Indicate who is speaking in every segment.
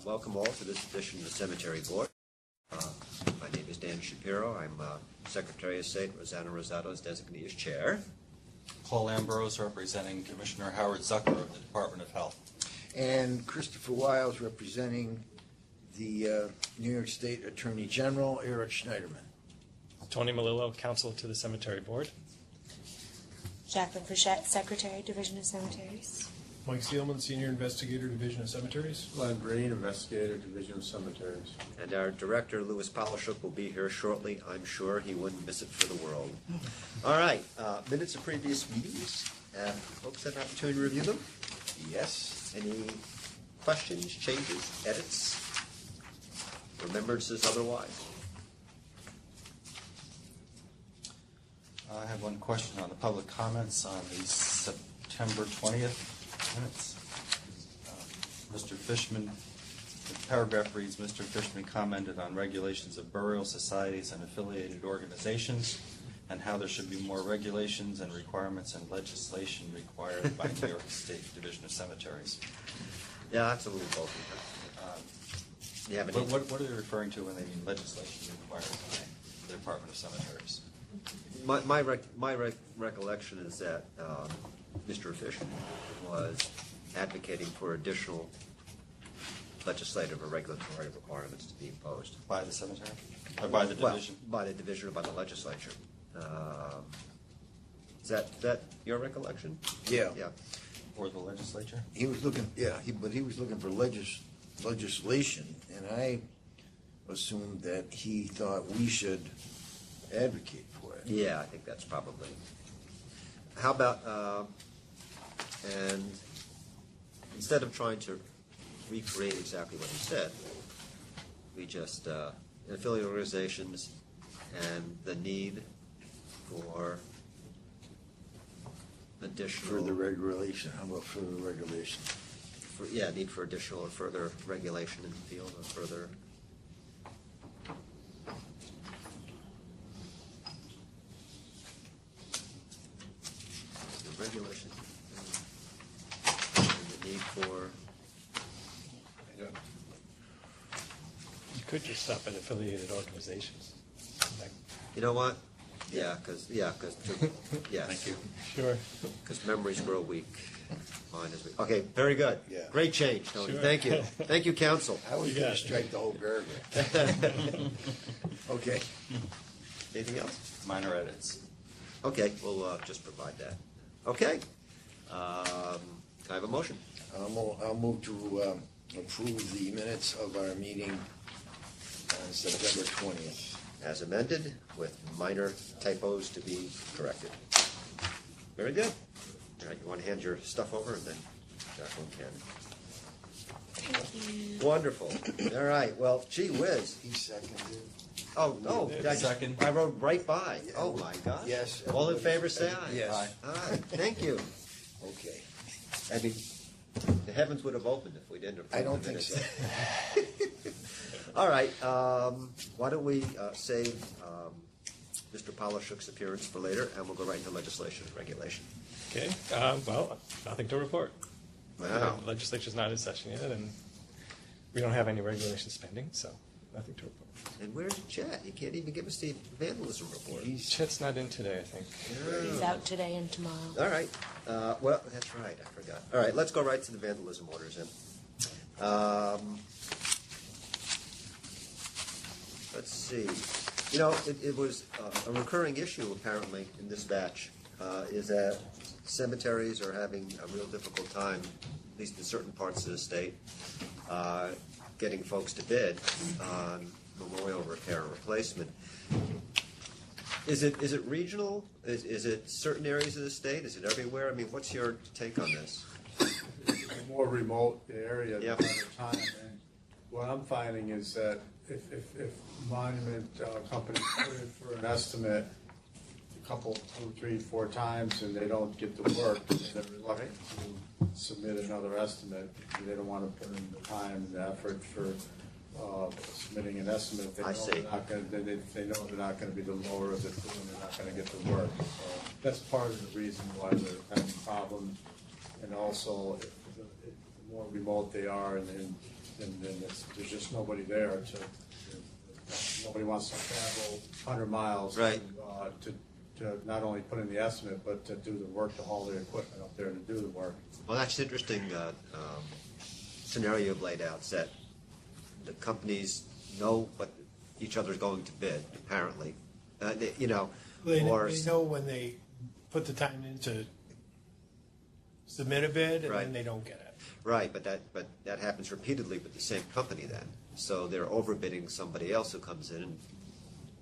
Speaker 1: Welcome all to this edition of the Cemetery Board. My name is Dan Shapiro. I'm Secretary of State. Rosanna Rosato's designee as chair.
Speaker 2: Paul Ambrose, representing Commissioner Howard Zucker of the Department of Health.
Speaker 3: And Christopher Wiles, representing the New York State Attorney General, Eric Schneiderman.
Speaker 4: Tony Melillo, counsel to the Cemetery Board.
Speaker 5: Jacqueline Frechette, Secretary, Division of Cemeteries.
Speaker 6: Mike Seelman, Senior Investigator, Division of Cemeteries.
Speaker 7: Glenn Breen, Investigator, Division of Cemeteries.
Speaker 1: And our director, Louis Polishuk, will be here shortly. I'm sure he wouldn't miss it for the world. All right, minutes of previous meetings. Folks had an opportunity to review them?
Speaker 3: Yes.
Speaker 1: Any questions, changes, edits, remembrances otherwise?
Speaker 2: I have one question on the public comments on the September 20th minutes. Mr. Fishman, the paragraph reads, Mr. Fishman commented on regulations of burial societies and affiliated organizations and how there should be more regulations and requirements and legislation required by New York State Division of Cemeteries.
Speaker 1: Yeah, that's a little bulky.
Speaker 2: What are they referring to when they mean legislation required by the Department of Cemeteries?
Speaker 1: My recollection is that Mr. Fishman was advocating for additional legislative or regulatory requirements to be imposed.
Speaker 2: By the cemetery? Or by the division?
Speaker 1: Well, by the division or by the legislature. Is that your recollection?
Speaker 3: Yeah.
Speaker 1: Yeah.
Speaker 2: Or the legislature?
Speaker 3: He was looking, but he was looking for legislation, and I assumed that he thought we should advocate for it.
Speaker 1: Yeah, I think that's probably. How about, and instead of trying to recreate exactly what he said, we just, affiliate organizations and the need for additional.
Speaker 3: Further regulation. How about further regulation?
Speaker 1: Need for additional or further regulation in the field or further. The regulation. And the need for.
Speaker 4: You could just stop at affiliated organizations.
Speaker 1: You know what? Yeah, because yes.
Speaker 2: Thank you.
Speaker 4: Sure.
Speaker 1: Because memories grow weak. Mine is weak. Okay, very good.
Speaker 3: Yeah.
Speaker 1: Great change, Tony.
Speaker 4: Sure.
Speaker 1: Thank you. Thank you, counsel.
Speaker 3: I was
Speaker 4: You
Speaker 3: going
Speaker 4: got
Speaker 3: to
Speaker 4: it.
Speaker 3: strike the whole paragraph. Okay.
Speaker 1: Anything else?
Speaker 2: Minor edits.
Speaker 1: Okay, we'll just provide that. Okay. Can I have a motion?
Speaker 3: I'll move to approve the minutes of our meeting on September 20th.
Speaker 1: As amended, with minor typos to be corrected. Very good. All right, you want to hand your stuff over, and then Jacqueline can.
Speaker 5: Thank you.
Speaker 1: Wonderful. All right, well, gee whiz.
Speaker 3: He seconded.
Speaker 1: Oh, no.
Speaker 2: Second.
Speaker 1: I wrote right by. Oh, my gosh.
Speaker 3: Yes.
Speaker 1: All in favor, say aye.
Speaker 3: Yes.
Speaker 2: Aye.
Speaker 1: Aye, thank you.
Speaker 3: Okay.
Speaker 1: I mean, the heavens would have opened if we didn't approve
Speaker 3: I don't
Speaker 1: the
Speaker 3: think
Speaker 1: minutes.
Speaker 3: so.
Speaker 1: All right, why don't we save Mr. Polishuk's appearance for later, and we'll go right into legislation and regulation.
Speaker 4: Okay. Well, nothing to report.
Speaker 1: Wow.
Speaker 4: The legislature's not in session yet, and we don't have any regulations pending, so nothing to report.
Speaker 1: And where's Chet? He can't even give us the vandalism report.
Speaker 4: Chet's not in today, I think.
Speaker 5: He's out today and tomorrow.
Speaker 1: All right. Well, that's right. I forgot. All right, let's go right to the vandalism orders then. Let's see. You know, it was a recurring issue apparently in this batch, is that cemeteries are having a real difficult time, at least in certain parts of the state, getting folks to bid on memorial repair and replacement. Is it regional? Is it certain areas of the state? Is it everywhere? I mean, what's your take on this?
Speaker 7: It's a more remote area
Speaker 1: Yep.
Speaker 7: than other time. And what I'm finding is that if monument companies put in for an estimate a couple, 2, 3, 4 times and they don't get the work, they're reluctant to submit another estimate. They don't want to put in the time and the effort for submitting an estimate. They
Speaker 1: I
Speaker 7: know
Speaker 1: see.
Speaker 7: they're not going to, they know they're not going to be the lower of the two and they're not going to get the work. So that's part of the reason why they're having problems. And also, if the more remote they are and then there's just nobody there nobody wants to travel 100 miles.
Speaker 1: Right.
Speaker 7: To not only put in the estimate, but to do the work, to haul the equipment up there to do the work.
Speaker 1: Well, that's an interesting scenario you've laid out, that the companies know what each other's going to bid, apparently. You know,
Speaker 6: They
Speaker 1: or
Speaker 6: know when they put the time in to submit a bid, and
Speaker 1: Right.
Speaker 6: then they don't get it.
Speaker 1: right, but that happens repeatedly with the same company then. So they're overbidding somebody else who comes in and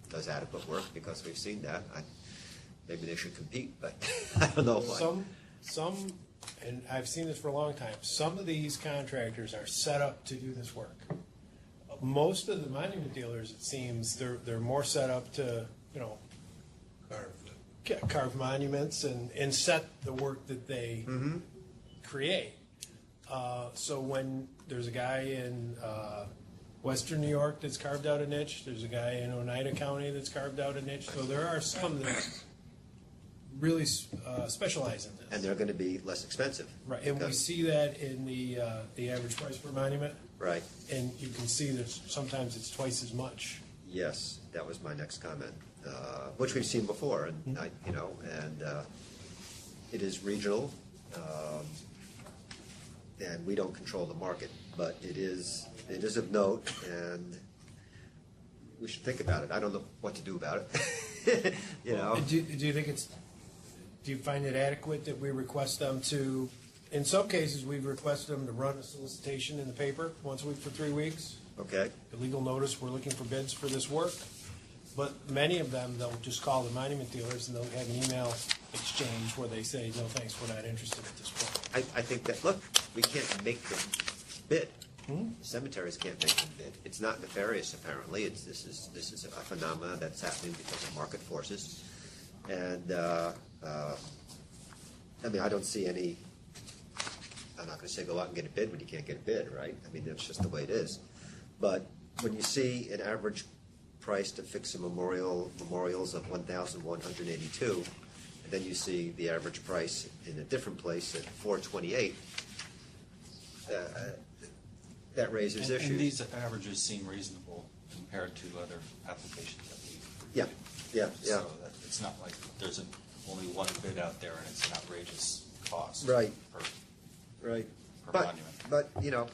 Speaker 1: does adequate work, because we've seen that. Maybe they should compete, but I don't know why.
Speaker 6: Some, and I've seen this for a long time, some of these contractors are set up to do this work. Most of the monument dealers, it seems, they're more set up to, you know, carve monuments and set the work that they create. So when there's a guy in Western New York that's carved out a niche, there's a guy in Oneida County that's carved out a niche. So there are some that really specialize in this.
Speaker 1: And they're going to be less expensive.
Speaker 6: Right, and we
Speaker 1: because-
Speaker 6: see that in the average price per monument,
Speaker 1: Right,
Speaker 6: and you can see that sometimes it's twice as much.
Speaker 1: yes, that was my next comment, which we've seen before, and it is regional, and we don't control the market, but it is of note, and we should think about it. I don't know what to do about it. You know,
Speaker 6: Do you think do you find it adequate that we request them to, in some cases, we've requested them to run a solicitation in the paper once a week for 3 weeks?
Speaker 1: okay,
Speaker 6: The legal notice, we're looking for bids for this work. But many of them, they'll just call the monument dealers and they'll have an email exchange where they say, no, thanks, we're not interested at this point.
Speaker 1: I think that, look, we can't make them bid. Cemeteries can't make them bid. It's not nefarious, apparently. This is a phenomenon that's happening because of market forces. And, I mean, I don't see any, I'm not going to say go out and get a bid when you can't get a bid, right? I mean, that's just the way it is. But when you see an average price to fix a memorials of $1,182, and then you see the average price in a different place at $428, that raises issues.
Speaker 2: And these averages seem reasonable compared to other applications that we've
Speaker 1: Yeah, yeah, yeah.
Speaker 2: So that it's not like there's only one bid out there and it's an outrageous cost.
Speaker 1: Right.
Speaker 2: Per
Speaker 1: Right.
Speaker 2: per monument.
Speaker 1: But, you know,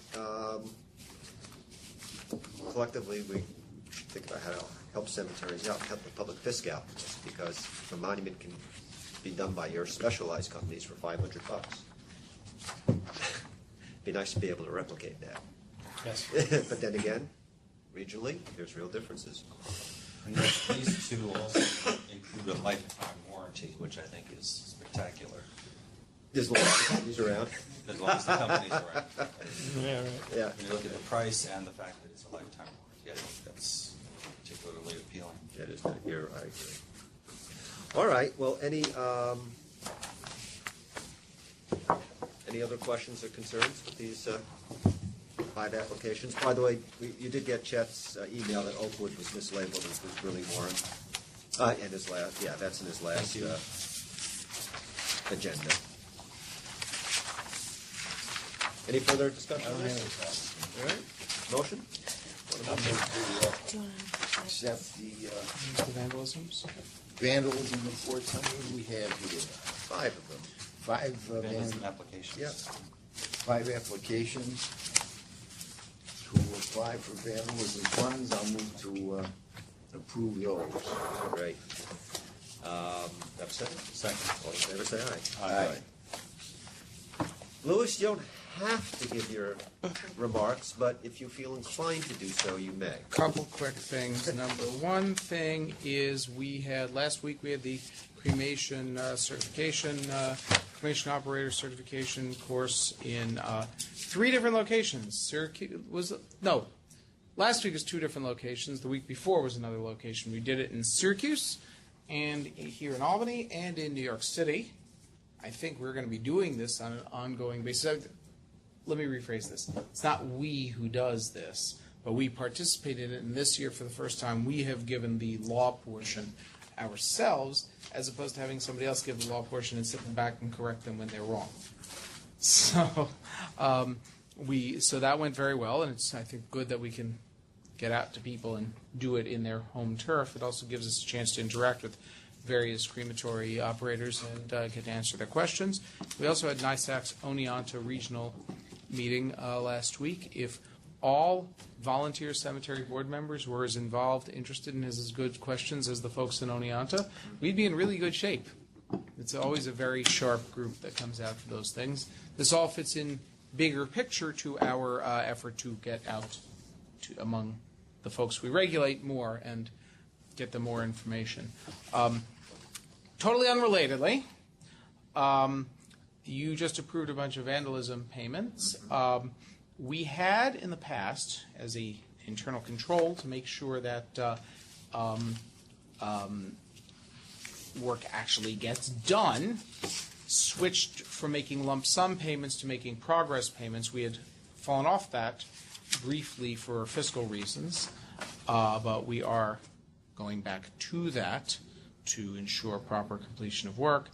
Speaker 1: collectively, we should think about how to help cemeteries out, help the public fisc out, because the monument can be done by your specialized companies for $500. Be nice to be able to replicate that.
Speaker 6: Yes.
Speaker 1: But then again, regionally, there's real differences.
Speaker 2: And these two also include a lifetime warranty, which I think is spectacular,
Speaker 1: As long as the company's around.
Speaker 2: as long as the company's around.
Speaker 6: Yeah, right.
Speaker 1: Yeah.
Speaker 2: When you look at the price and the fact that it's a lifetime warranty, I think that's particularly appealing.
Speaker 1: That is not here, I agree. All right, well, any other questions or concerns with these 5 applications? By the way, you did get Chet's email that Oakwood was mislabeled as was really Warren. In his last, yeah, that's in his last
Speaker 2: Thank you.
Speaker 1: agenda. Any further discussion on this? All right, motion?
Speaker 5: Do you want to?
Speaker 3: Accept the
Speaker 4: The vandalisms?
Speaker 3: vandalism reports. How many do we have here?
Speaker 1: 5 of them.
Speaker 3: 5
Speaker 2: Vandalism applications.
Speaker 1: Yeah.
Speaker 3: 5 applications to apply for vandalism funds. I'll move to approve those.
Speaker 1: Great. Have a second?
Speaker 2: Second.
Speaker 1: All in favor, say aye.
Speaker 3: Aye.
Speaker 1: Louis, you don't have to give your remarks, but if you feel inclined to do so, you may.
Speaker 8: Couple quick things. Number one thing is last week we had the cremation certification, cremation operator certification course in 3 different locations. Last week was 2 different locations. The week before was another location. We did it in Syracuse and here in Albany and in New York City. I think we're going to be doing this on an ongoing basis. Let me rephrase this. It's not we who does this, but we participated in it, and this year for the first time we have given the law portion ourselves, as opposed to having somebody else give the law portion and sit in the back and correct them when they're wrong. So So that went very well, and it's, I think, good that we can get out to people and do it in their home turf. It also gives us a chance to interact with various crematory operators and get to answer their questions. We also had NISAC's Oneonta Regional meeting last week. If all volunteer cemetery board members were as involved, interested in as good questions as the folks in Oneonta, we'd be in really good shape. It's always a very sharp group that comes out for those things. This all fits in bigger picture to our effort to get out to among the folks we regulate more and get them more information. Totally unrelatedly, you just approved a bunch of vandalism payments. We had in the past, as a internal control to make sure that work actually gets done, switched from making lump sum payments to making progress payments. We had fallen off that briefly for fiscal reasons, but we are going back to that to ensure proper completion of work.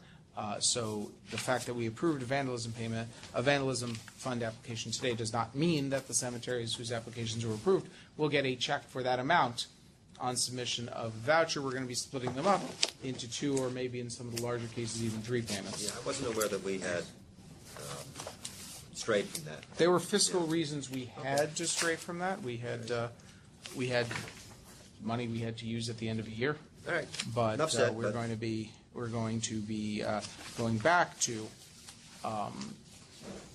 Speaker 8: So the fact that we approved a vandalism payment, a vandalism fund application today, does not mean that the cemeteries whose applications were approved will get a check for that amount on submission of voucher. We're going to be splitting them up into 2, or maybe in some of the larger cases even 3 payments.
Speaker 1: Yeah, I wasn't aware that we had strayed from that.
Speaker 8: There were fiscal reasons we had to stray from that. We had money we had to use at the end of the year.
Speaker 1: All right.
Speaker 8: But
Speaker 1: Enough said,
Speaker 8: we're going to be going back to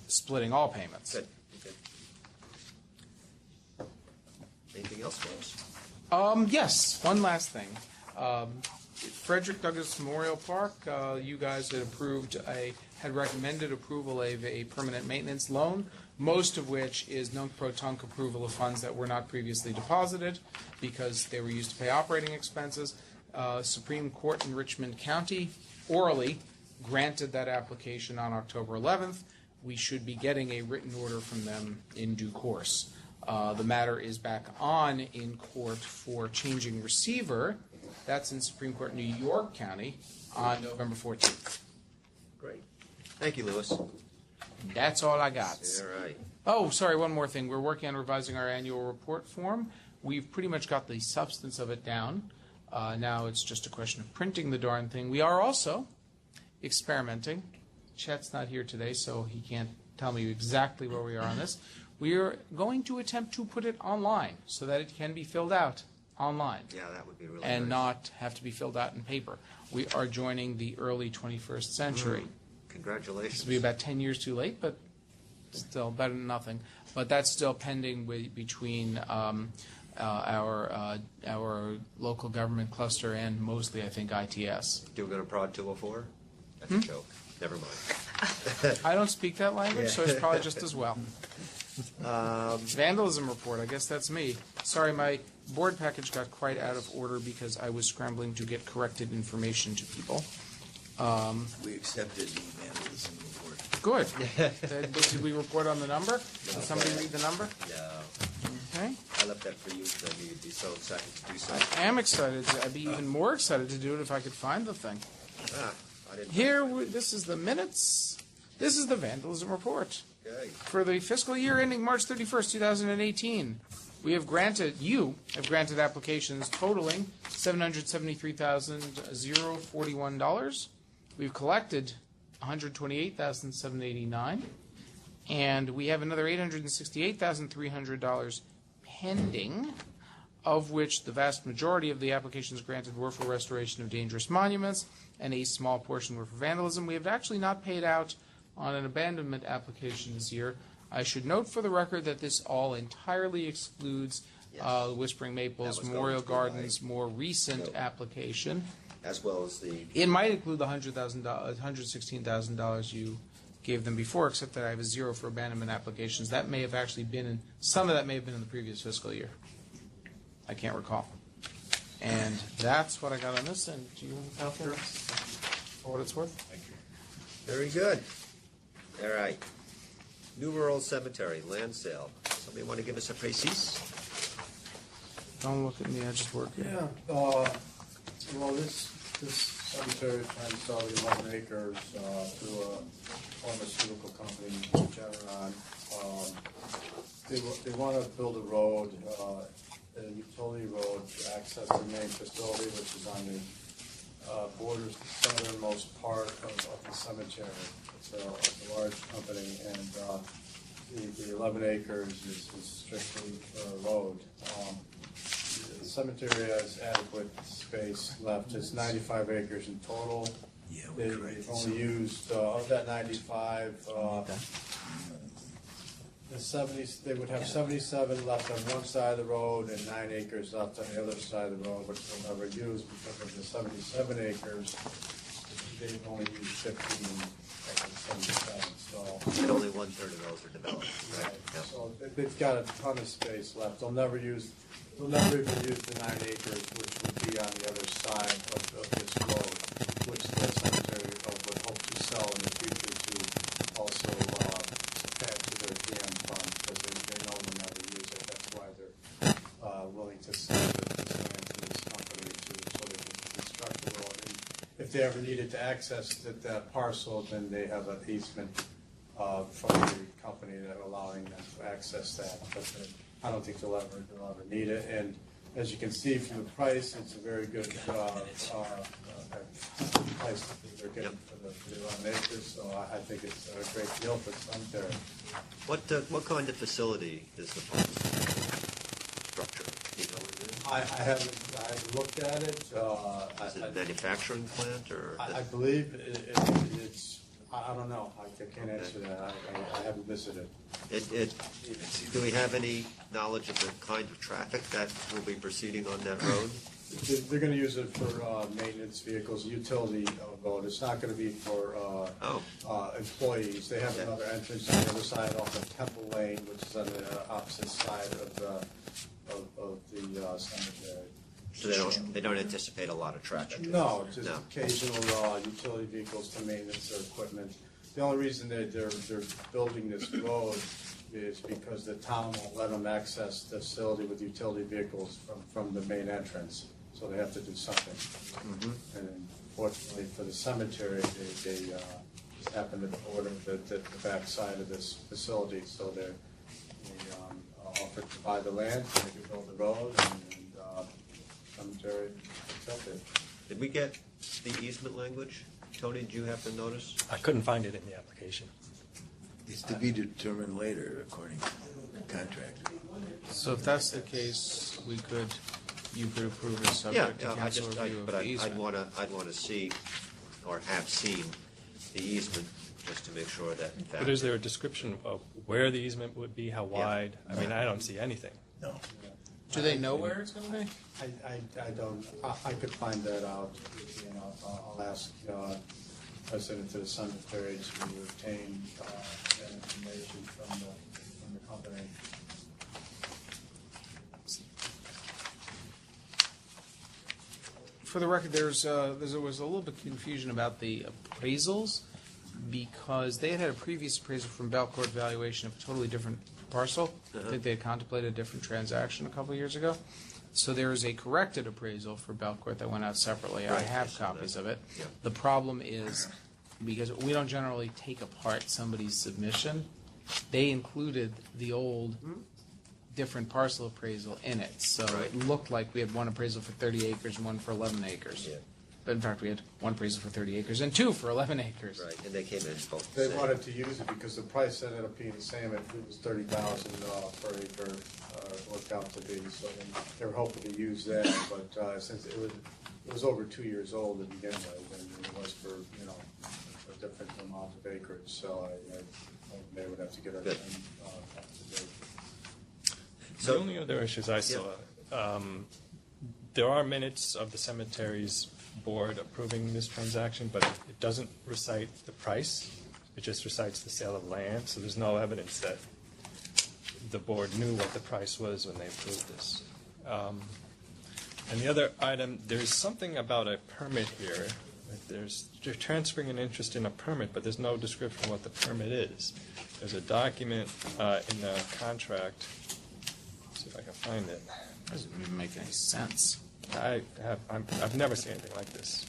Speaker 8: splitting all payments.
Speaker 1: Good. Okay. Anything else for us?
Speaker 8: Yes, one last thing. Frederick Douglass Memorial Park, you guys had recommended approval of a permanent maintenance loan, most of which is nunc-pro-tunc approval of funds that were not previously deposited because they were used to pay operating expenses. Supreme Court in Richmond County orally granted that application on October 11th. We should be getting a written order from them in due course. The matter is back on in court for changing receiver. That's in Supreme Court, New York County, on November 14th.
Speaker 1: Great. Thank you, Louis.
Speaker 8: That's all I got.
Speaker 1: All right.
Speaker 8: Oh, sorry, one more thing. We're working on revising our annual report form. We've pretty much got the substance of it down. Now it's just a question of printing the darn thing. We are also experimenting. Chet's not here today, so he can't tell me exactly where we are on this. We are going to attempt to put it online so that it can be filled out online.
Speaker 1: Yeah, that would be really
Speaker 8: and
Speaker 1: nice.
Speaker 8: not have to be filled out in paper. We are joining the early 21st century.
Speaker 1: Congratulations.
Speaker 8: This will be about 10 years too late, but still better than nothing. But that's still pending between our local government cluster and mostly, I think, ITS.
Speaker 1: You're going to prod 204? That's a joke. Never mind.
Speaker 8: I don't speak that language, so it's probably just as well. Vandalism report, I guess that's me. Sorry, my board package got quite out of order because I was scrambling to get corrected information to people.
Speaker 3: We accepted the vandalism report.
Speaker 8: Good. Did we report on the number? Did somebody read the number?
Speaker 1: No.
Speaker 8: Okay.
Speaker 1: I left that for you because I knew you'd be so excited to do so.
Speaker 8: I am excited. I'd be even more excited to do it if I could find the thing.
Speaker 1: I didn't.
Speaker 8: This is the minutes. This is the vandalism report.
Speaker 1: Okay.
Speaker 8: For the fiscal year ending March 31st, 2018, you have granted applications totaling $773,041. We've collected $128,789, and we have another $868,300 pending, of which the vast majority of the applications granted were for restoration of dangerous monuments, and a small portion were for vandalism. We have actually not paid out on an abandonment application this year. I should note for the record that this all entirely excludes Whispering Maples, Memorial Gardens' more recent application.
Speaker 1: As well as the...
Speaker 8: It might include the $116,000 you gave them before, except that I have a 0 for abandonment applications. That may have actually been some of that may have been in the previous fiscal year. I can't recall. And that's what I got on this. And do you want to calculate for what it's worth? Thank you.
Speaker 1: Very good. All right. New Rural Cemetery, land sale. Somebody want to give us a précis?
Speaker 8: Don't look at me, I just work here.
Speaker 7: Yeah, well, this cemetery is trying to sell 11 acres to a pharmaceutical company, Regeneron. They want to build a road, a utility road to access the main facility, which is on the borders, the southernmost part of the cemetery. It's a large company, and the 11 acres is strictly for a road. The cemetery has adequate space left. It's 95 acres in total.
Speaker 3: Yeah,
Speaker 7: They've only used, of that 95, the 70s, they would have 77 left on one side of the road and 9 acres left on the other side of the road, which they'll never use because of the 77 acres. They've only used 15 of the 77, so.
Speaker 1: And only 1/3 of those are developed, right? Yeah.
Speaker 7: So they've got a ton of space left. They'll never even use the 9 acres, which would be on the other side of this road, which the cemetery would hope to sell in the future to also add to their DM fund, because they know they'll never use it. That's why they're willing to sell this land to this company so they can construct the road. And if they ever needed to access that parcel, then they have an easement from the company that allowing them to access that. But I don't think they'll ever need it. And as you can see from the price, it's a very good price that they're getting for the 11 acres. So I think it's a great deal for the cemetery.
Speaker 1: What kind of facility is the pump structure? Do you know what it is?
Speaker 7: I haven't looked at it.
Speaker 1: Is it a manufacturing plant or?
Speaker 7: I believe it's. I don't know. I can't answer that. I haven't visited.
Speaker 1: Do we have any knowledge of the kind of traffic that will be proceeding on that road?
Speaker 7: They're going to use it for maintenance vehicles, utility road. It's not going to be for employees. They have another entrance on the other side off of Temple Lane, which is on the opposite side of the cemetery.
Speaker 1: So they don't anticipate a lot of traffic?
Speaker 7: No, just occasional utility vehicles to maintenance their equipment. The only reason they're building this road is because the town won't let them access the facility with utility vehicles from the main entrance. So they have to do something. Mm-hmm. And fortunately for the cemetery, they just happen to order the back side of this facility, so they offered to buy the land so they could build the road, and cemetery accepted.
Speaker 1: Did we get the easement language? Tony, did you have to notice?
Speaker 4: I couldn't find it in the application.
Speaker 3: It's to be determined later, according to the contract.
Speaker 8: So if that's the case, you could approve it
Speaker 1: Yeah,
Speaker 8: subject to council review of
Speaker 1: but
Speaker 8: the
Speaker 1: I'd
Speaker 8: easement.
Speaker 1: want to see or have seen the easement just to make sure that in fact.
Speaker 4: But is there a description of where the easement would be, how wide? I mean, I don't see anything.
Speaker 3: No.
Speaker 8: Do they know where it's going to be?
Speaker 7: I don't, I could find that out. You know, I'll ask president of the cemetery to obtain that information from the company.
Speaker 8: For the record, there was a little bit of confusion about the appraisals because they had a previous appraisal from Belcourt Valuation of a totally different parcel. I think they had contemplated a different transaction a couple of years ago. So there is a corrected appraisal for Belcourt that went out separately. I
Speaker 1: Right, I
Speaker 8: have
Speaker 1: saw
Speaker 8: copies
Speaker 1: that.
Speaker 8: of it.
Speaker 1: Yeah.
Speaker 8: The problem is, because we don't generally take apart somebody's submission, they included the old different parcel appraisal in it. So
Speaker 1: Right.
Speaker 8: it looked like we had one appraisal for 30 acres and one for 11 acres.
Speaker 1: Yeah.
Speaker 8: But in fact, we had one appraisal for 30 acres and two for 11 acres.
Speaker 1: Right, and they came in both the
Speaker 7: They
Speaker 1: same.
Speaker 7: wanted to use it because the price ended up being the same. It was $30,000 per acre, worked out to be. So they were hoping to use that, but since it was over 2 years old to begin with, and it was for a different amount of acreage. So they would have to get
Speaker 1: Good.
Speaker 7: everything up to date.
Speaker 1: So-
Speaker 4: The only other issues I saw, there are minutes of the Cemeteries Board approving this transaction, but it doesn't recite the price. It just recites the sale of land, so there's no evidence that the board knew what the price was when they approved this. And the other item, there's something about a permit here. They're transferring an interest in a permit, but there's no description of what the permit is. There's a document in the contract. Let's see if I can find it.
Speaker 8: Doesn't even make any sense.
Speaker 1: I've
Speaker 4: never seen anything like this.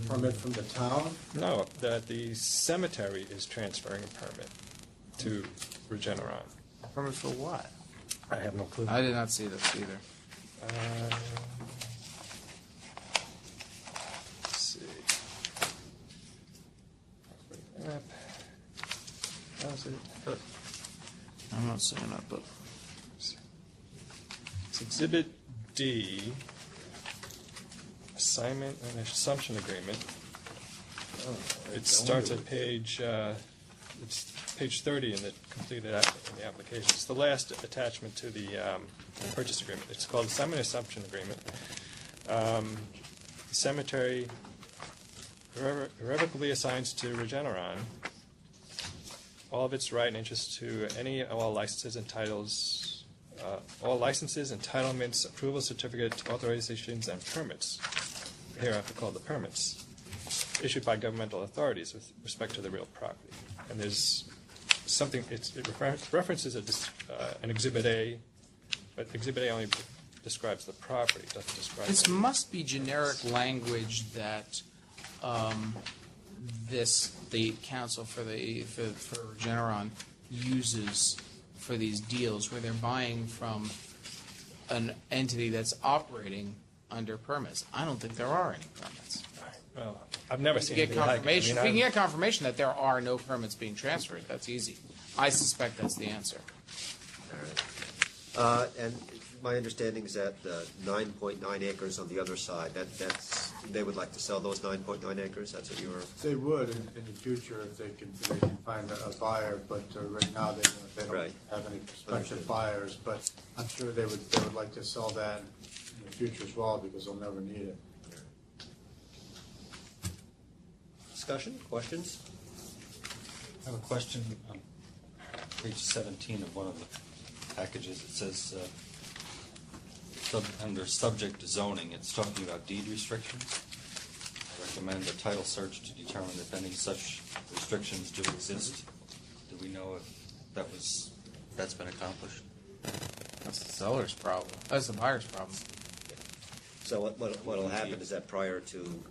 Speaker 7: Permit from the town?
Speaker 4: No, that the cemetery is transferring a permit to Regeneron.
Speaker 8: Permit for what?
Speaker 4: I have no clue.
Speaker 8: I did not see this either.
Speaker 4: Let's see. Map. How's it?
Speaker 8: I'm not seeing it, but
Speaker 4: It's Exhibit D, assignment and assumption agreement. It starts at page, it's page 30 in the completed in the application. It's the last attachment to the purchase agreement. It's called assignment and assumption agreement. The cemetery irrevocably assigns to Regeneron all of its right and interest to any and all licenses and titles, all licenses, entitlements, approval certificates, authorizations, and permits, hereafter called the permits, issued by governmental authorities with respect to the real property. And there's something, it references an Exhibit A, but Exhibit A only describes the property, doesn't describe.
Speaker 8: this must be generic language that the council for Regeneron uses for these deals where they're buying from an entity that's operating under permits. I don't think there are any permits.
Speaker 4: Well, I've never
Speaker 8: We
Speaker 4: seen
Speaker 8: can get
Speaker 4: anything like it.
Speaker 8: confirmation.
Speaker 4: I
Speaker 8: We
Speaker 4: mean,
Speaker 8: can get confirmation that there are no permits being transferred. That's easy. I suspect that's the answer.
Speaker 1: All right. And my understanding is that 9.9 acres on the other side, they would like to sell those 9.9 acres? That's what you were...
Speaker 7: They would in the future if they can find a buyer, but right now they don't
Speaker 1: Right.
Speaker 7: have any prospective
Speaker 1: Understood.
Speaker 7: buyers. But I'm sure they would like to sell that in the future as well because they'll never need it.
Speaker 1: Discussion, questions?
Speaker 2: I have a question on page 17 of one of the packages. It says, under subject to zoning, it's talking about deed restrictions. I recommend a title search to determine if any such restrictions do exist. Do we know if that's been accomplished?
Speaker 8: That's the seller's problem. That's the buyer's problem.
Speaker 1: So what'll happen is that prior to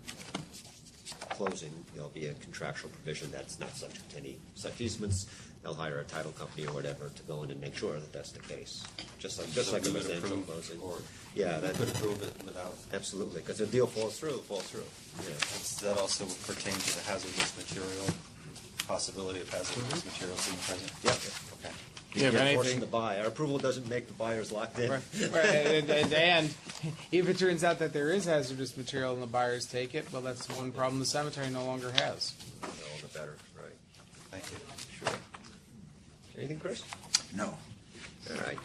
Speaker 1: closing, there'll be a contractual provision that's not subject to any such easements. They'll hire a title company or whatever to go in and make sure that that's the case. Just like a
Speaker 2: we would
Speaker 1: residential
Speaker 2: approve,
Speaker 1: closing.
Speaker 2: or
Speaker 1: Yeah, that
Speaker 2: could approve it without.
Speaker 1: absolutely, because if the deal falls through, it falls through. Yeah.
Speaker 2: Does that also pertain to the hazardous material, possibility of hazardous materials being present?
Speaker 1: Yeah.
Speaker 2: Okay.
Speaker 8: Yeah, if
Speaker 1: You're
Speaker 8: anything-
Speaker 1: forcing the buy. Our approval doesn't make the buyers locked in.
Speaker 8: Right. And if it turns out that there is hazardous material and the buyers take it, well, that's one problem the cemetery no longer has.
Speaker 1: All the better, right.
Speaker 2: Thank you.
Speaker 1: Sure. Anything, Chris?
Speaker 3: No.
Speaker 1: All right.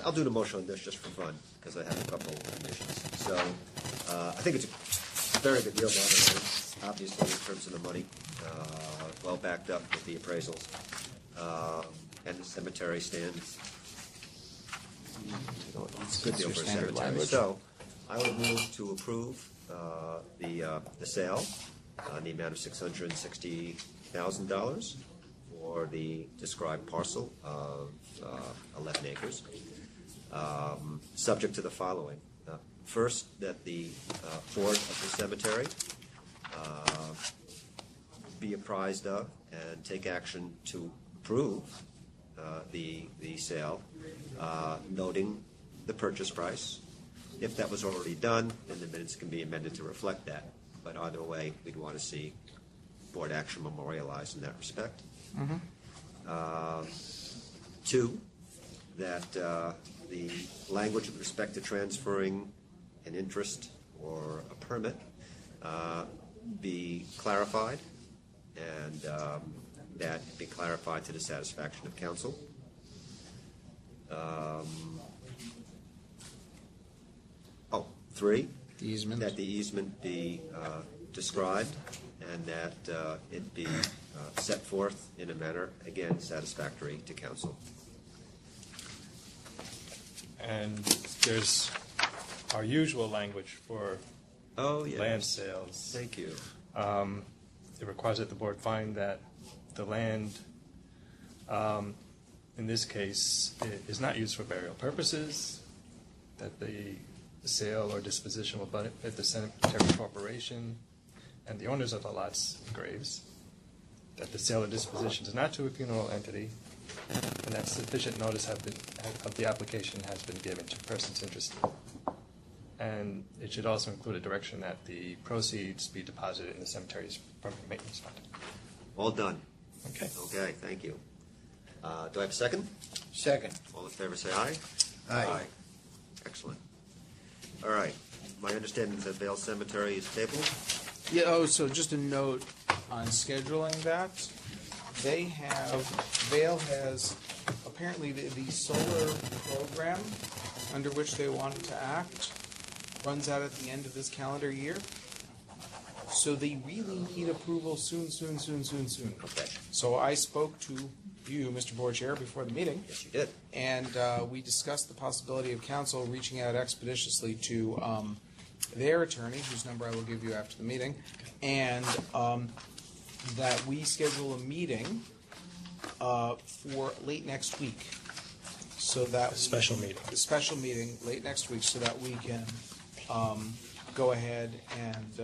Speaker 1: I'll do the motion on this just for fun, because I have a couple of conditions. So, I think it's a very good deal, by the way, obviously, in terms of the money, well backed up with the appraisals. And the cemetery stands, it's a good deal for a
Speaker 8: Standard
Speaker 1: cemetery.
Speaker 8: language.
Speaker 1: So, I would move to approve the sale in the amount of $660,000 for the described parcel of 11 acres, subject to the following. First, that the board of the cemetery be apprised of and take action to approve the sale, noting the purchase price. If that was already done, then the minutes can be amended to reflect that. But either way, we'd want to see board action memorialized in that respect. Two, that the language with respect to transferring an interest or a permit be clarified, and that be clarified to the satisfaction of council. Three,
Speaker 8: The easement.
Speaker 1: that the easement be described and that it be set forth in a manner, again, satisfactory to council.
Speaker 4: And there's our usual language for
Speaker 1: Oh, yes.
Speaker 4: land sales.
Speaker 1: Thank you.
Speaker 4: It requires that the board find that the land, in this case, is not used for burial purposes, that the sale or disposition will benefit the cemetery corporation and the owners of the lots and graves, that the sale or disposition is not to a funeral entity, and that sufficient notice of the application has been given to persons interested. And it should also include a direction that the proceeds be deposited in the cemetery's permanent maintenance fund.
Speaker 1: All done.
Speaker 4: Okay.
Speaker 1: Okay, thank you. Do I have a second?
Speaker 3: Second.
Speaker 1: All in favor, say aye.
Speaker 3: Aye.
Speaker 1: Excellent. All right. My understanding is that Vale Cemetery is tabled.
Speaker 8: Yeah, oh, so just a note on scheduling that. Vale has, apparently the solar program under which they wanted to act runs out at the end of this calendar year. So they really need approval soon.
Speaker 1: Okay.
Speaker 8: So I spoke to you, Mr. Board Chair, before the meeting.
Speaker 1: Yes, you did.
Speaker 8: And we discussed the possibility of council reaching out expeditiously to their attorney, whose number I will give you after the meeting, and that we schedule a meeting for late next week. So that
Speaker 4: A special meeting.
Speaker 8: A special meeting late next week, so that we can go ahead and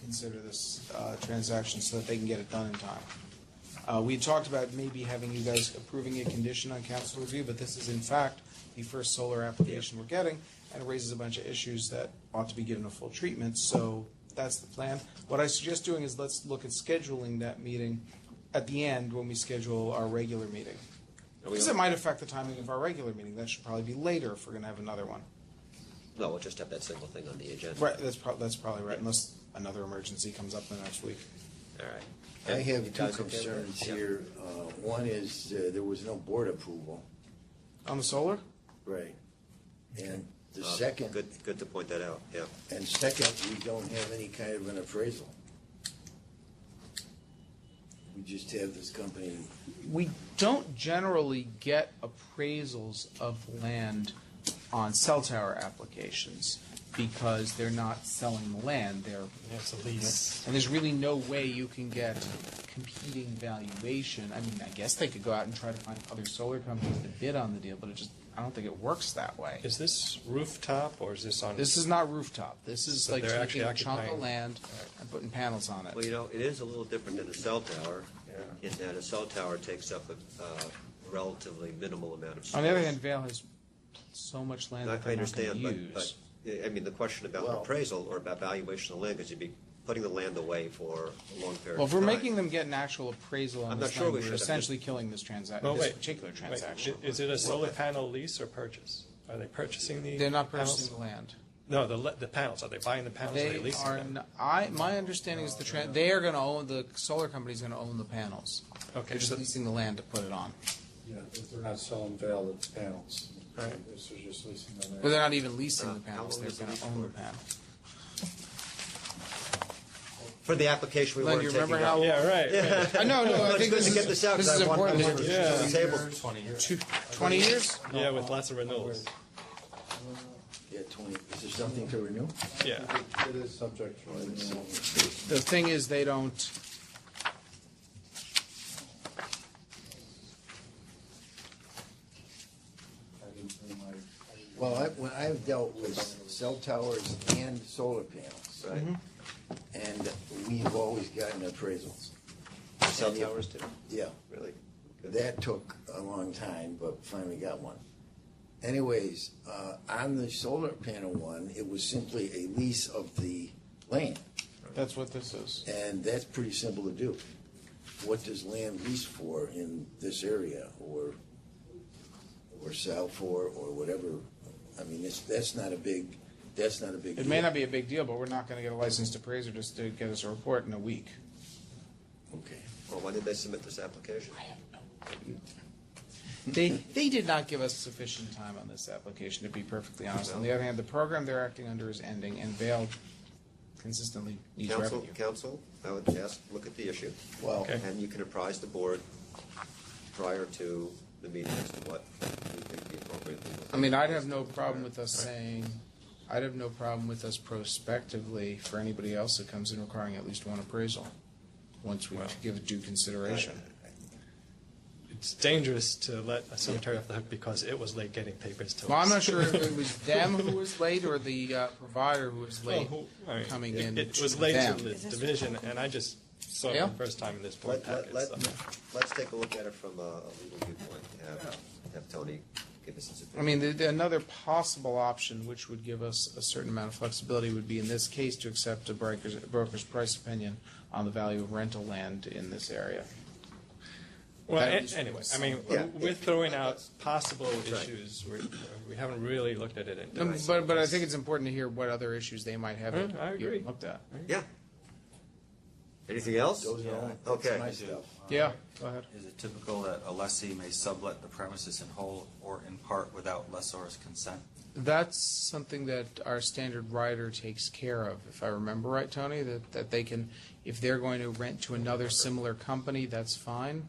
Speaker 8: consider this transaction, so that they can get it done in time. We talked about maybe having you guys approving a condition on council review, but this is in fact the first solar application we're getting, and it raises a bunch of issues that ought to be given a full treatment, so that's the plan. What I suggest doing is let's look at scheduling that meeting at the end when we schedule our regular meeting. Because it might affect the timing of our regular meeting. That should probably be later if we're going to have another one.
Speaker 1: No, we'll just have that single thing on the agenda.
Speaker 8: Right, that's probably right, unless another emergency comes up in the next week.
Speaker 1: All right.
Speaker 3: I have
Speaker 1: You
Speaker 3: two
Speaker 1: guys okay with
Speaker 3: concerns
Speaker 1: that? Yeah.
Speaker 3: here. One is there was no board approval.
Speaker 8: On the solar?
Speaker 3: Right. And the second,
Speaker 1: Good to point that out, yeah.
Speaker 3: and second, we don't have any kind of an appraisal. We just have this company.
Speaker 8: We don't generally get appraisals of land on cell tower applications because they're not selling the land, they're,
Speaker 4: It's a lease.
Speaker 8: and there's really no way you can get competing valuation. I mean, I guess they could go out and try to find other solar companies to bid on the deal, but I don't think it works that way.
Speaker 4: Is this rooftop or is this on?
Speaker 8: This is not rooftop. This is
Speaker 4: So
Speaker 8: like
Speaker 4: they're
Speaker 8: taking a
Speaker 4: actually
Speaker 8: chunk of
Speaker 4: occupying-
Speaker 8: land and putting panels on it.
Speaker 1: Well, you know, it is a little different than a cell tower,
Speaker 4: Yeah.
Speaker 1: in that a cell tower takes up a relatively minimal amount of space.
Speaker 8: On the other hand, Vale has so much land
Speaker 1: I
Speaker 8: that they're not going to
Speaker 1: understand,
Speaker 8: use.
Speaker 1: but, I mean, the question about
Speaker 3: Well-
Speaker 1: appraisal or about valuation of land is you'd be putting the land away for a long period
Speaker 8: Well,
Speaker 1: of
Speaker 8: if we're
Speaker 1: time.
Speaker 8: making them get an actual appraisal on
Speaker 1: I'm
Speaker 8: this
Speaker 1: not sure
Speaker 8: land,
Speaker 1: we
Speaker 8: we're
Speaker 1: should.
Speaker 8: essentially killing this transaction,
Speaker 4: Well,
Speaker 8: this
Speaker 4: wait,
Speaker 8: particular
Speaker 4: wait,
Speaker 8: transaction.
Speaker 4: Is it a solar panel lease or purchase? Are they purchasing the
Speaker 8: They're not
Speaker 4: panels?
Speaker 8: purchasing the land.
Speaker 4: No, the panels. Are they buying the panels or are they
Speaker 8: They
Speaker 4: leasing
Speaker 8: are.
Speaker 4: them?
Speaker 8: My understanding is they are going to own the solar company's going to own the panels.
Speaker 4: Okay,
Speaker 8: They're just
Speaker 4: so-
Speaker 8: leasing the land to put it on.
Speaker 7: Yeah, if they're not selling Vale, it's panels.
Speaker 4: Right.
Speaker 7: This is just leasing them.
Speaker 8: But they're not even leasing the
Speaker 1: How
Speaker 8: panels.
Speaker 1: long
Speaker 8: They're
Speaker 1: is the
Speaker 8: going to
Speaker 1: lease
Speaker 8: own the
Speaker 1: for?
Speaker 8: panels.
Speaker 1: For the application we
Speaker 8: Len,
Speaker 1: weren't
Speaker 8: you
Speaker 1: taking
Speaker 8: remember
Speaker 1: up.
Speaker 8: how?
Speaker 4: Yeah, right.
Speaker 8: No. I
Speaker 1: It's
Speaker 8: think
Speaker 1: good
Speaker 8: this
Speaker 1: to
Speaker 8: is
Speaker 1: get this out,
Speaker 8: this
Speaker 1: 'cause
Speaker 8: is
Speaker 1: I want
Speaker 8: important.
Speaker 1: to
Speaker 4: Yeah.
Speaker 1: on the table.
Speaker 8: 20 years?
Speaker 4: Yeah, with lots of renewals.
Speaker 3: Yeah, 20. Is there something to renew?
Speaker 4: Yeah.
Speaker 7: It is subject to renewal.
Speaker 8: The thing is, they don't.
Speaker 7: I didn't bring my-
Speaker 3: Well, when I've dealt with cell towers and solar panels,
Speaker 1: Right.
Speaker 3: and we've always gotten appraisals.
Speaker 1: Cell
Speaker 3: And if-
Speaker 1: towers too,
Speaker 3: Yeah.
Speaker 1: really? Good.
Speaker 3: That took a long time, but finally got one. Anyways, on the solar panel one, it was simply a lease of the land,
Speaker 8: That's what this is.
Speaker 3: and that's pretty simple to do. What does land lease for in this area, or sell for, or whatever? I mean, that's not a big
Speaker 8: It
Speaker 3: deal.
Speaker 8: may not be a big deal, but we're not going to get a licensed appraiser just to get us a report in a week.
Speaker 3: Okay.
Speaker 1: Well, when did they submit this application?
Speaker 8: They did not give us sufficient time on this application, to be perfectly honest. On the other hand, the program they're acting under is ending, and Vail consistently needs revenue.
Speaker 1: Council, I would ask, look at the issue,
Speaker 3: Well,
Speaker 4: Okay.
Speaker 1: and you can apprise the board prior to the meeting as to what you think the appropriate legal.
Speaker 8: I mean, I'd have no problem with us prospectively for anybody else that comes in requiring at least one appraisal, once we give it due consideration.
Speaker 4: It's dangerous to let a cemetery off the hook because it was late getting papers to us.
Speaker 8: Well, I'm not sure if it was them who was late or the provider who was late
Speaker 4: I mean,
Speaker 8: coming in.
Speaker 4: It was
Speaker 8: to
Speaker 4: late
Speaker 8: them.
Speaker 4: to the division, and I just So
Speaker 8: Yeah.
Speaker 4: the first time in this board packet. so.
Speaker 1: Let's take a look at it from a legal viewpoint. Have Tony give us his
Speaker 8: I
Speaker 1: opinion.
Speaker 8: mean, another possible option, which would give us a certain amount of flexibility, would be in this case to accept a broker's price opinion on the value of rental land in this area.
Speaker 4: Well,
Speaker 8: That-
Speaker 4: anyway, I mean,
Speaker 1: Yeah.
Speaker 4: we're throwing out possible issues. We haven't really looked at it in depth.
Speaker 8: But I think it's important to hear what other issues they might have that
Speaker 4: I
Speaker 8: you
Speaker 4: agree.
Speaker 8: haven't looked at.
Speaker 1: Yeah. Anything else?
Speaker 3: Those are all,
Speaker 1: Okay.
Speaker 3: that's my stuff.
Speaker 8: Yeah, go ahead.
Speaker 2: Is it typical that a lessee may sublet the premises in whole or in part without lessor's consent?
Speaker 8: That's something that our standard rider takes care of, if I remember right, Tony, that they can, if they're going to rent to another similar company, that's fine,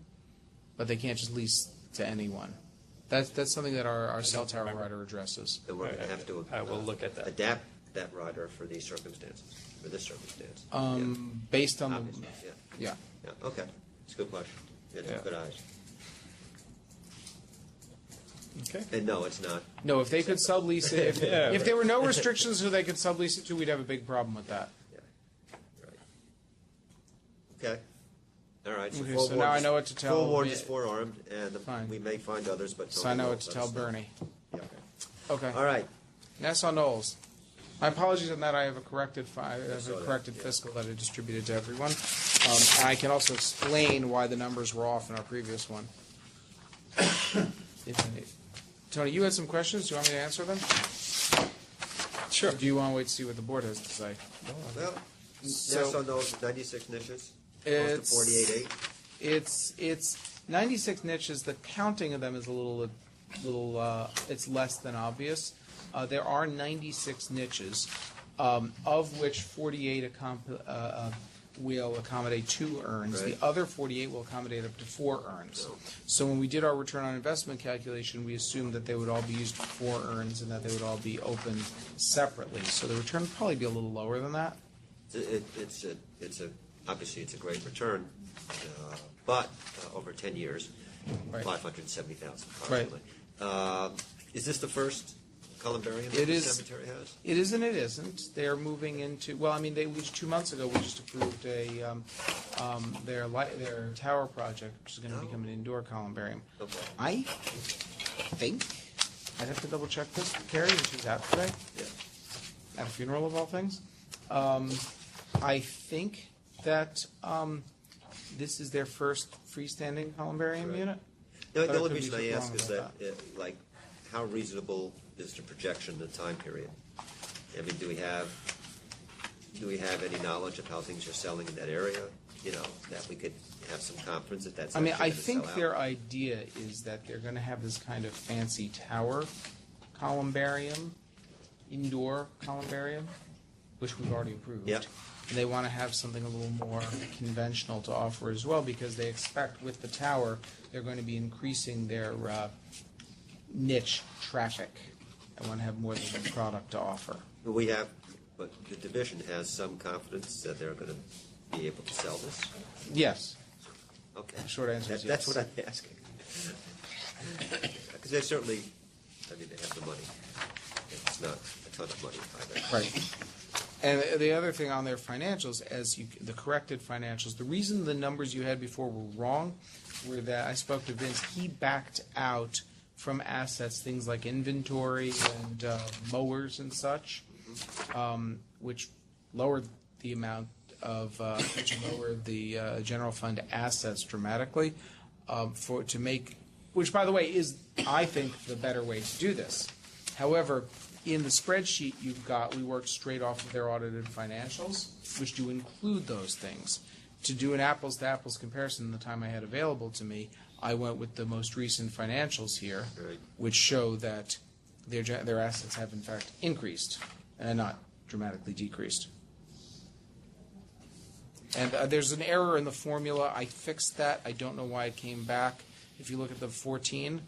Speaker 8: but they can't just lease to anyone. That's something that our cell tower rider addresses.
Speaker 1: Then we're going to have to
Speaker 4: I will look at that.
Speaker 1: adapt that rider for these circumstances, for this circumstance.
Speaker 8: Based on
Speaker 1: Obviously,
Speaker 8: the, yeah.
Speaker 1: Yeah, okay. It's a good question. It's
Speaker 4: Yeah.
Speaker 1: good eyes.
Speaker 4: Okay.
Speaker 1: And no, it's not.
Speaker 8: No, if they could sublease it,
Speaker 4: Yeah.
Speaker 8: if there were no restrictions who they could sublease it to, we'd have a big problem with that.
Speaker 1: Yeah. Right. Okay. All right.
Speaker 8: Okay,
Speaker 1: full
Speaker 8: so now I
Speaker 1: warrant
Speaker 8: know what to tell
Speaker 1: Full warrant
Speaker 8: the-
Speaker 1: is forearmed, and
Speaker 8: Fine.
Speaker 1: we may find others, but.
Speaker 8: So I
Speaker 1: Tony
Speaker 8: know
Speaker 1: will
Speaker 8: what to
Speaker 1: let
Speaker 8: tell
Speaker 1: us know.
Speaker 8: Bernie.
Speaker 1: Yeah.
Speaker 8: Okay.
Speaker 1: All right.
Speaker 8: Nassau Knolls. My apologies on that. I have a corrected
Speaker 1: saw that,
Speaker 8: corrected
Speaker 1: yeah.
Speaker 8: fiscal that I distributed to everyone. And I can also explain why the numbers were off in our previous one. If I need. Tony, you had some questions. Do you want me to answer them?
Speaker 4: Sure.
Speaker 8: Or do you want to wait to see what the board has to say?
Speaker 1: Well,
Speaker 8: So-
Speaker 1: Nassau knows 96 niches, close
Speaker 8: It's-
Speaker 1: to 48.8.
Speaker 8: It's 96 niches. The counting of them is a little it's less than obvious. There are 96 niches, of which 48 will accommodate 2 urns.
Speaker 1: Right.
Speaker 8: The other 48 will accommodate up to 4 urns. So when we did our return on investment calculation, we assumed that they would all be used for 4 urns and that they would all be opened separately. So the return would probably be a little lower than that.
Speaker 1: Obviously it's a great return, but over 10 years,
Speaker 8: Right.
Speaker 1: 570,000
Speaker 8: Right.
Speaker 1: approximately. Is this the first columbarium
Speaker 8: It
Speaker 1: that the
Speaker 8: is.
Speaker 1: cemetery has?
Speaker 8: It is and it isn't. They're moving into, well, I mean, 2 months ago, we just approved their tower project, which is going to
Speaker 1: Oh.
Speaker 8: become an indoor columbarium.
Speaker 1: Okay.
Speaker 8: I think, I'd have to double check this, Carrie, when she's out today,
Speaker 1: Yeah.
Speaker 8: at a funeral of all things. I think that this is their first freestanding columbarium
Speaker 1: Right.
Speaker 8: unit.
Speaker 1: The
Speaker 8: But I
Speaker 1: only
Speaker 8: could be
Speaker 1: reason I ask
Speaker 8: wrong
Speaker 1: is
Speaker 8: about
Speaker 1: that, like, how reasonable is the projection, the time period? I mean, do we have any knowledge of how things are selling in that area? You know, that we could have some confidence that that's
Speaker 8: I mean,
Speaker 1: actually
Speaker 8: I
Speaker 1: gonna
Speaker 8: think
Speaker 1: sell out?
Speaker 8: their idea is that they're going to have this kind of fancy tower columbarium, indoor columbarium, which we've already approved.
Speaker 1: Yep.
Speaker 8: And they want to have something a little more conventional to offer as well, because they expect with the tower, they're going to be increasing their niche traffic. I want to have more than one product to offer.
Speaker 1: But the division has some confidence that they're gonna be able to sell this?
Speaker 8: Yes.
Speaker 1: Okay.
Speaker 8: Short answer is
Speaker 1: That's
Speaker 8: yes.
Speaker 1: what I'm asking. Because they certainly, I mean, they have the money. It's not a ton of money either.
Speaker 8: Right. And the other thing on their financials, the corrected financials, the reason the numbers you had before were wrong were that I spoke to Vince. He backed out from assets things like inventory and mowers and such, which lowered the amount of which lowered the general fund assets dramatically. Which, by the way, is I think the better way to do this. However, in the spreadsheet you've got, we worked straight off of their audited financials, which do include those things. To do an apples-to-apples comparison in the time I had available to me, I went with the most recent financials here,
Speaker 1: Right.
Speaker 8: which show that their assets have in fact increased and not dramatically decreased. And there's an error in the formula. I fixed that. I don't know why it came back. If you look at the 14,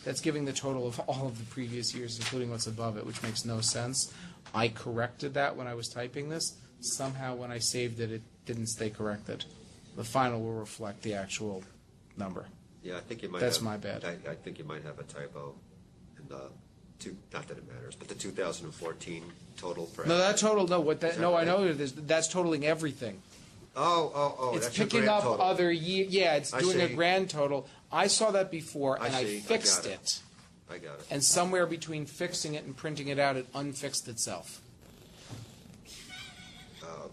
Speaker 8: that's giving the total of all of the previous years, including what's above it, which makes no sense. I corrected that when I was typing this. Somehow when I saved it, it didn't stay corrected. The final will reflect the actual number.
Speaker 1: Yeah, I think you might
Speaker 8: That's
Speaker 1: have.
Speaker 8: my bad.
Speaker 1: I think you might have a typo in the not that it matters, but the 2014 total.
Speaker 8: No, that total, no, what that,
Speaker 1: Is that
Speaker 8: no, I
Speaker 1: right?
Speaker 8: know it is, that's totaling everything.
Speaker 1: It's
Speaker 8: It's
Speaker 1: your
Speaker 8: picking
Speaker 1: grand
Speaker 8: up
Speaker 1: total.
Speaker 8: other year. Yeah, it's
Speaker 1: I
Speaker 8: doing a
Speaker 1: see.
Speaker 8: grand total. I saw that before,
Speaker 1: I
Speaker 8: and I
Speaker 1: see. I
Speaker 8: fixed
Speaker 1: got it.
Speaker 8: it.
Speaker 1: I got it.
Speaker 8: And somewhere between fixing it and printing it out, it unfixed itself.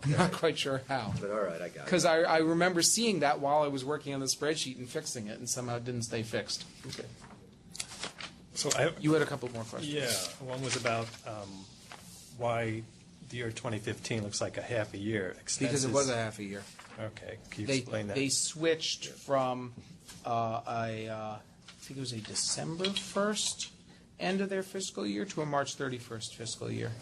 Speaker 8: I'm not
Speaker 1: Okay.
Speaker 8: quite sure how.
Speaker 1: But all right, I got it.
Speaker 8: Because I remember seeing that while I was working on the spreadsheet and fixing it, and somehow it didn't stay fixed.
Speaker 1: Okay.
Speaker 4: So
Speaker 8: You had a couple more questions.
Speaker 4: yeah, one was about why the year 2015 looks like a half a year.
Speaker 8: Because it was a half a year.
Speaker 4: Okay, can you
Speaker 8: They
Speaker 4: explain that?
Speaker 8: they switched from I think it was a December 1st end of their fiscal year to a March 31st fiscal year.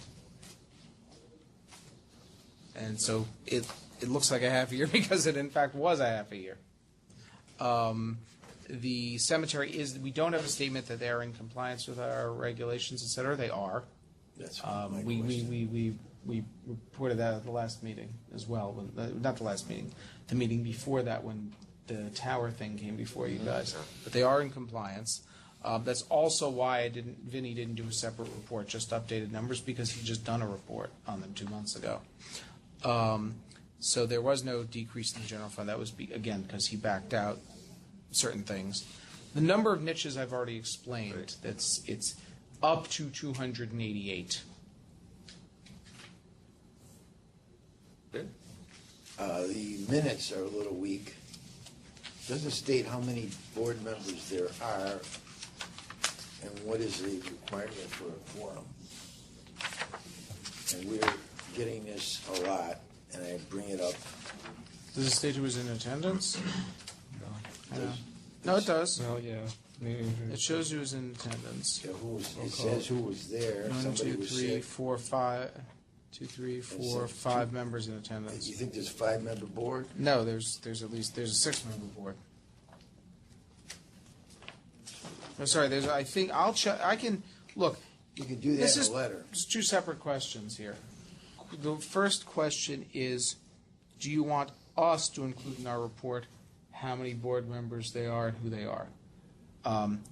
Speaker 8: And so it looks like a half a year because it in fact was a half a year. The cemetery we don't have a statement that they're in compliance with our regulations, et cetera. They are.
Speaker 3: That's my question.
Speaker 8: We reported that at the last meeting as well. Not the last meeting, the meeting before that when the tower thing came before you guys. But they are in compliance. That's also why Vinny didn't do a separate report, just updated numbers, because he just done a report on them 2 months ago. So there was no decrease in the general fund. That was, again, because he backed out certain things. The number of niches I've already explained.
Speaker 1: Right.
Speaker 8: It's up to 288.
Speaker 1: Good.
Speaker 3: The minutes are a little weak. Doesn't state how many board members there are and what is the requirement for a quorum. And we're getting this a lot, and I bring it up.
Speaker 8: Does it state who was in attendance?
Speaker 3: Does-
Speaker 8: No, it does.
Speaker 4: Well, yeah.
Speaker 8: It shows who was in attendance.
Speaker 3: Yeah, it says who was there.
Speaker 8: 1,
Speaker 3: Somebody
Speaker 8: 2,
Speaker 3: was
Speaker 8: 3,
Speaker 3: sick.
Speaker 8: 4, 5. 2, 3, 4, 5 members in attendance.
Speaker 3: You think there's a 5-member board?
Speaker 8: No, there's a 6-member board. I'm sorry. I'll check. I can look.
Speaker 3: You can do that
Speaker 8: This
Speaker 3: in
Speaker 8: is
Speaker 3: a letter.
Speaker 8: There's two separate questions here. The first question is, do you want us to include in our report how many board members they are and who they are?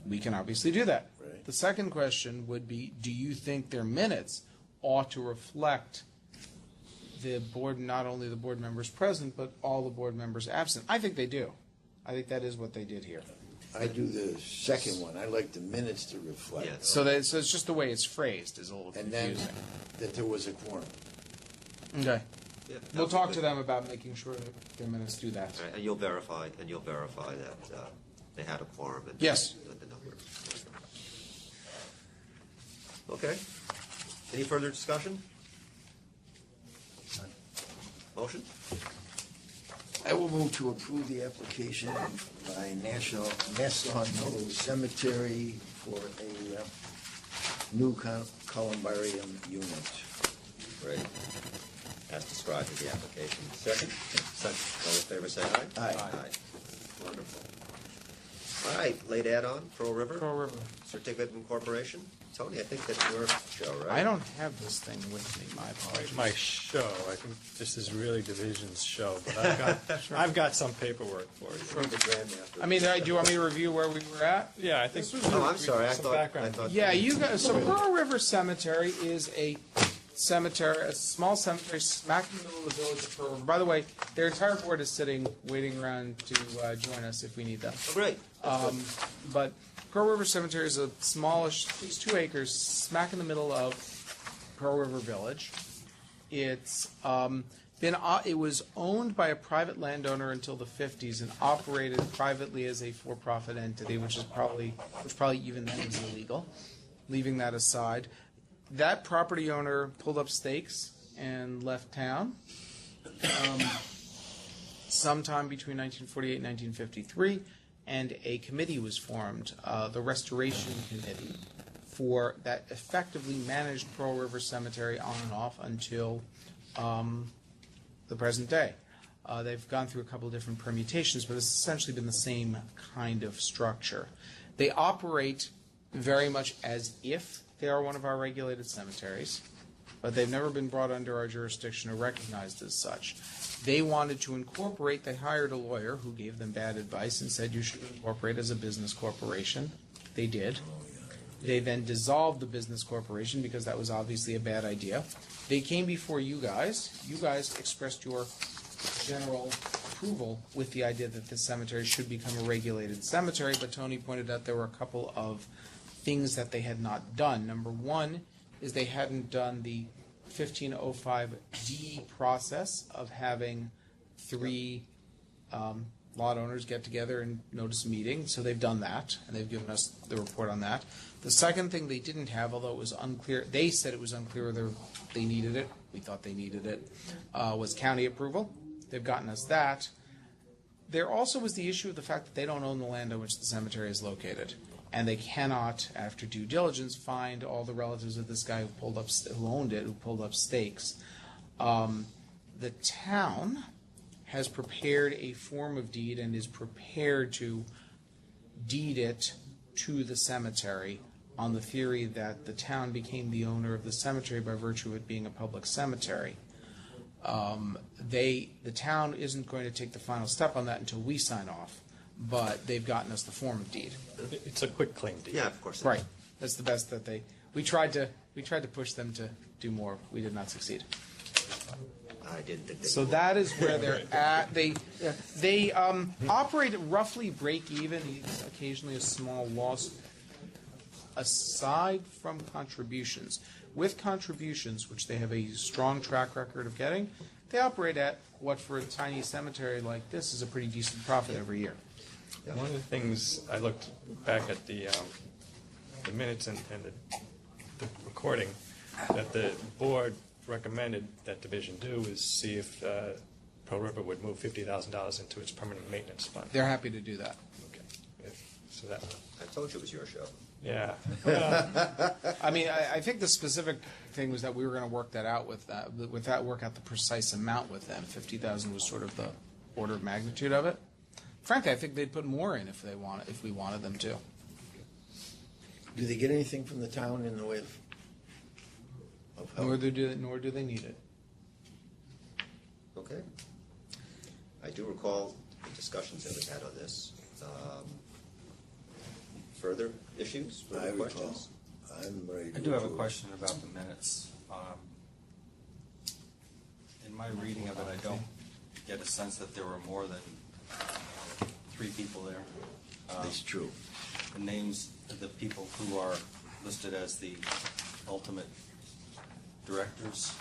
Speaker 8: We can obviously do that.
Speaker 3: Right.
Speaker 8: The second question would be, do you think their minutes ought to reflect the board, not only the board members present, but all the board members absent? I think they do. I think that is what they did here.
Speaker 3: I do the second one. I like the minutes to reflect.
Speaker 1: Yeah.
Speaker 8: So it's just the way it's phrased is a little
Speaker 3: And then
Speaker 8: confusing.
Speaker 3: that there was a quorum.
Speaker 8: Okay.
Speaker 1: Yeah,
Speaker 8: We'll
Speaker 1: that's
Speaker 8: talk
Speaker 1: good.
Speaker 8: to them about making sure that their minutes do that.
Speaker 1: All right, and you'll verify that they had a quorum and
Speaker 8: Yes.
Speaker 1: the number. Okay. Any further discussion? Motion?
Speaker 3: I will move to approve the application by Nassau Meadows Cemetery for a new columbarium unit.
Speaker 1: Great. As described in the application. Second? Second. All in favor, say aye.
Speaker 3: Aye.
Speaker 1: Wonderful. All right, late add-on, Pearl River.
Speaker 8: Pearl River.
Speaker 1: Certificate of incorporation. Tony, I think that's your show, right?
Speaker 8: I don't have this thing with me. My apologies.
Speaker 4: My show, I think this is really Division's show, but I've got some paperwork for you.
Speaker 1: From the Grandmaster.
Speaker 8: I mean, do you want me to review where we were at?
Speaker 4: Yeah, I think.
Speaker 1: Oh, I'm sorry. I
Speaker 4: some
Speaker 1: thought.
Speaker 4: background.
Speaker 8: Yeah, you guys. So Pearl River Cemetery is a cemetery, a small cemetery smack in the middle of the village of Pearl River. By the way, their entire board is sitting, waiting around to join us if we need them.
Speaker 1: Oh, great. That's good.
Speaker 8: But Pearl River Cemetery is a smallish, it's 2 acres, smack in the middle of Pearl River Village. It's it was owned by a private landowner until the 50s and operated privately as a for-profit entity, which probably even then was illegal. Leaving that aside, that property owner pulled up stakes and left town. Sometime between 1948 and 1953, and a committee was formed, the Restoration Committee, that effectively managed Pearl River Cemetery on and off until the present day. They've gone through a couple of different permutations, but it's essentially been the same kind of structure. They operate very much as if they are one of our regulated cemeteries, but they've never been brought under our jurisdiction or recognized as such. They wanted to incorporate. They hired a lawyer who gave them bad advice and said you should incorporate as a business corporation. They did. They then dissolved the business corporation because that was obviously a bad idea. They came before you guys. You guys expressed your general approval with the idea that this cemetery should become a regulated cemetery, but Tony pointed out there were a couple of things that they had not done. Number one is they hadn't done the 1505D process of having three lot owners get together and notice a meeting, so they've done that, and they've given us the report on that. The second thing they didn't have, although it was unclear, they said it was unclear whether they needed it, we thought they needed it, was county approval. They've gotten us that. There also was the issue of the fact that they don't own the land on which the cemetery is located, and they cannot, after due diligence, find all the relatives of this guy who owned it, who pulled up stakes. The town has prepared a form of deed and is prepared to deed it to the cemetery on the theory that the town became the owner of the cemetery by virtue of it being a public cemetery. The town isn't going to take the final step on that until we sign off, but they've gotten us the form of deed.
Speaker 4: It's a quick claim deed.
Speaker 1: Yeah, of course.
Speaker 8: Right. That's the best that we tried to push them to do more. We did not succeed.
Speaker 1: I didn't think they
Speaker 8: So
Speaker 1: would.
Speaker 8: that is where they're at. They operate at roughly break even, occasionally a small loss, aside from contributions. With contributions, which they have a strong track record of getting, they operate at what for a tiny cemetery like this is a pretty decent profit every year.
Speaker 4: One of the things, I looked back at the minutes and the recording, that the board recommended that division do is see if Pearl River would move $50,000 into its permanent maintenance fund.
Speaker 8: They're happy to do that.
Speaker 4: Okay. So that,
Speaker 1: I told you it was your show.
Speaker 4: yeah.
Speaker 8: I mean, I think the specific thing was that we were going to work that out with that, work out the precise amount with them. 50,000 was sort of the order of magnitude of it. Frankly, I think they'd put more in if we wanted them to.
Speaker 3: Do they get anything from the town in the way of
Speaker 8: Nor
Speaker 3: help?
Speaker 8: do they need it.
Speaker 1: Okay. I do recall the discussions that we had on this. Further issues,
Speaker 3: I
Speaker 1: further
Speaker 3: recall.
Speaker 1: questions?
Speaker 3: I'm ready to
Speaker 2: I do have a
Speaker 3: approve.
Speaker 2: question about the minutes. In my reading of it, I don't get a sense that there were more than 3 people there.
Speaker 3: It's true.
Speaker 2: The names of the people who are listed as the ultimate directors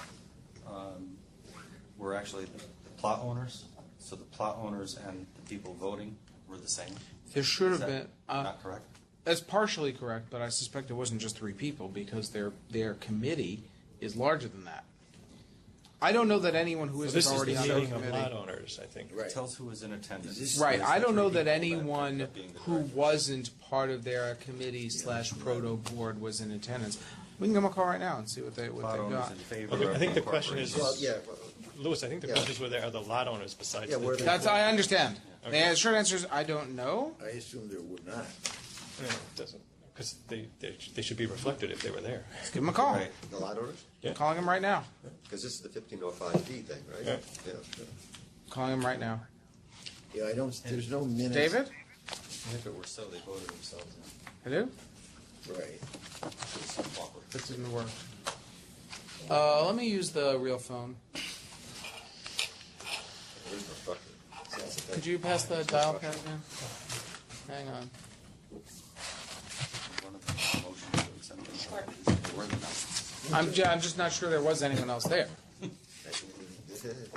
Speaker 2: were actually the plot owners. So the plot owners and the people voting were the same.
Speaker 8: There should
Speaker 2: Is
Speaker 8: have
Speaker 2: that
Speaker 8: been.
Speaker 2: not correct?
Speaker 8: That's partially correct, but I suspect it wasn't just 3 people because their committee is larger than that. I don't know that anyone who
Speaker 4: So
Speaker 8: isn't
Speaker 4: this is
Speaker 8: already
Speaker 4: the
Speaker 8: on the
Speaker 4: meeting of
Speaker 8: committee.
Speaker 4: lot owners, I think.
Speaker 3: Right.
Speaker 2: Tells who was in attendance.
Speaker 3: Is this-
Speaker 8: Right.
Speaker 2: There's
Speaker 8: I
Speaker 2: the
Speaker 8: don't know
Speaker 2: 3
Speaker 8: that
Speaker 2: people ended
Speaker 8: anyone
Speaker 2: up being the
Speaker 8: who
Speaker 2: directors.
Speaker 8: wasn't part of their committee / proto board was in attendance. We can give them a call right now and see what they've
Speaker 2: Plot owners
Speaker 8: got.
Speaker 2: in favor
Speaker 4: Okay,
Speaker 2: of
Speaker 4: I think the question is,
Speaker 2: incorporation.
Speaker 1: Well, yeah. well,
Speaker 4: Louis, I think the
Speaker 1: Yeah.
Speaker 4: question is were there other lot owners besides
Speaker 1: Yeah,
Speaker 4: the
Speaker 1: were
Speaker 4: three?
Speaker 1: there-
Speaker 8: That's I understand.
Speaker 4: Okay.
Speaker 8: The short answer is I don't know.
Speaker 3: I assume there would not.
Speaker 4: Yeah, it doesn't, because they should be reflected if they were there.
Speaker 8: Let's give them a call.
Speaker 2: Right.
Speaker 1: The lot owners?
Speaker 4: Yeah.
Speaker 8: I'm calling them right now.
Speaker 1: Because this is the 1505D thing, right?
Speaker 4: Yeah.
Speaker 1: Yeah.
Speaker 8: Calling them right now.
Speaker 3: Yeah, I don't, there's no minutes.
Speaker 8: David?
Speaker 2: And if it were so, they voted themselves in.
Speaker 8: Hello?
Speaker 3: Right.
Speaker 2: It's awkward.
Speaker 8: That didn't work. Let me use the real phone.
Speaker 1: There is no structure. See, that's the thing.
Speaker 8: Could you pass the
Speaker 1: There's no
Speaker 8: dial
Speaker 1: structure.
Speaker 8: pad again? Hang on.
Speaker 2: One of the motions to accept them. There were none.
Speaker 8: I'm just not sure there was anyone else there.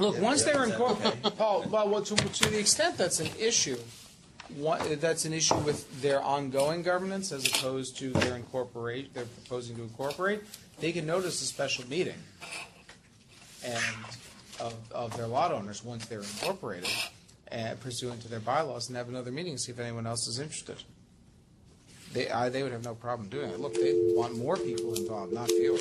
Speaker 8: Look,
Speaker 1: Yeah,
Speaker 8: once
Speaker 1: yeah.
Speaker 8: they're incorporated, Paul, well, to the extent that's an issue, that's an issue with their ongoing governance as opposed to they're proposing to incorporate, they can notice a special meeting and of their lot owners once they're incorporated and pursuant to their bylaws and have another meeting and see if anyone else is interested. They would have no problem doing it. Look, they want more people involved, not fewer.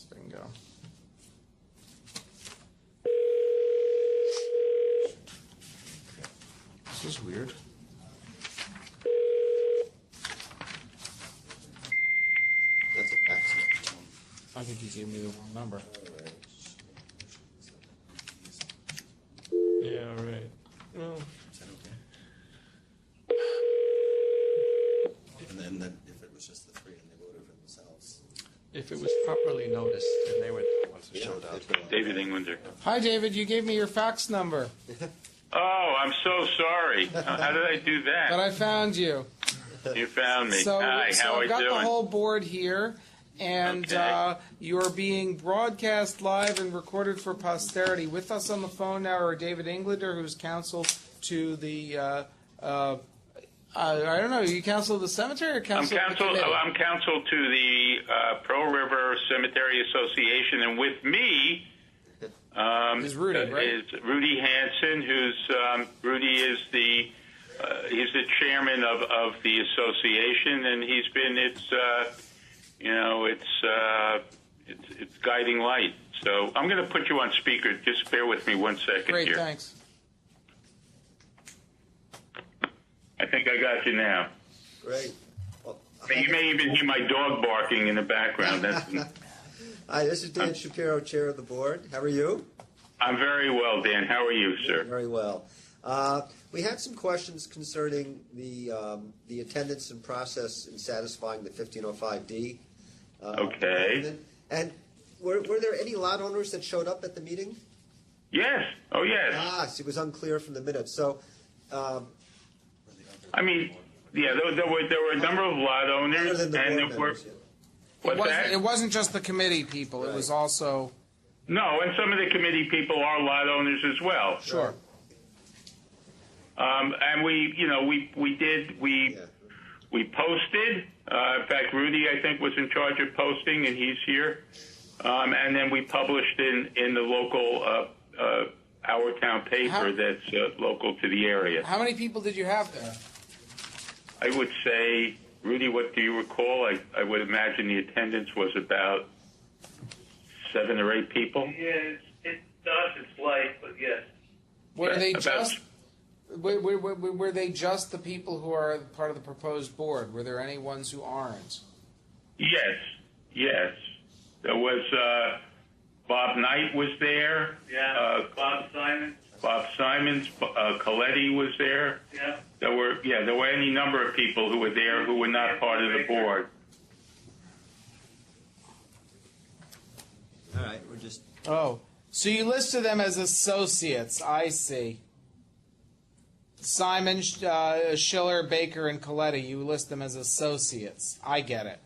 Speaker 8: Bingo. This is weird.
Speaker 1: That's an accident.
Speaker 8: I think he gave me the wrong number.
Speaker 2: was just the three and they voted for themselves.
Speaker 4: If it was properly noticed, then they were the ones who showed up.
Speaker 9: David Englander.
Speaker 8: Hi, David. You gave me your fax number,
Speaker 9: Oh, I'm so sorry. How did I do
Speaker 8: but
Speaker 9: that?
Speaker 8: I found you.
Speaker 9: You found me.
Speaker 8: So,
Speaker 9: Hi,
Speaker 8: so
Speaker 9: how are
Speaker 8: I've
Speaker 9: you
Speaker 8: got the
Speaker 9: doing?
Speaker 8: whole board here, and
Speaker 9: Okay.
Speaker 8: you're being broadcast live and recorded for posterity. With us on the phone now are David Englander, who's counsel to the. I don't know. Are you counsel of the cemetery or
Speaker 9: I'm
Speaker 8: counsel of the committee?
Speaker 9: counsel to the Pearl River Cemetery Association, and with me
Speaker 8: Is Rudy, right?
Speaker 9: is Rudy Hansen, who's Rudy is he's the chairman of the association, and he's been it's guiding light. So I'm going to put you on speaker. Just bear with me 1 second
Speaker 8: Great,
Speaker 9: here.
Speaker 8: thanks.
Speaker 9: I think I got you now.
Speaker 1: Great. Well,
Speaker 9: You may even hear my dog barking in the background.
Speaker 1: hi, this is Dan Shapiro, chair of the board. How are you?
Speaker 9: I'm very well, Dan. How are you, sir?
Speaker 1: Very well. We had some questions concerning the attendance and process in satisfying the 1505D.
Speaker 9: Okay.
Speaker 1: requirement. And were there any lot owners that showed up at the meeting?
Speaker 9: Yes. Oh, yes.
Speaker 1: So it was unclear from the minutes. So,
Speaker 9: I mean, yeah, there were a number of lot
Speaker 1: other
Speaker 9: owners,
Speaker 1: than the
Speaker 9: and
Speaker 1: board
Speaker 9: there were.
Speaker 1: members, yeah.
Speaker 9: What's that?
Speaker 8: It wasn't just the committee people. It was also
Speaker 9: No, and some of the committee people are lot owners as well.
Speaker 8: sure.
Speaker 9: And we posted. In fact, Rudy, I think, was in charge of posting, and he's here. And then we published in the local Our Town paper that's local to the area.
Speaker 8: How many people did you have there?
Speaker 9: I would say, Rudy, what do you recall? I would imagine the attendance was about 7 or 8 people.
Speaker 10: Yeah, it's light, but yes.
Speaker 8: Were they
Speaker 9: about-
Speaker 8: just? Were they just the people who are part of the proposed board? Were there any ones who aren't?
Speaker 9: Yes. There was Bob Knight was there.
Speaker 10: Yeah, Bob Simon.
Speaker 9: Bob Simons, Coletti was there.
Speaker 10: Yeah.
Speaker 9: There were any number of people who were there who were not part of the board.
Speaker 1: All right, we're just.
Speaker 8: Oh, so you listed them as associates. I see. Simon, Schiller, Baker, and Coletti. You list them as associates. I get it.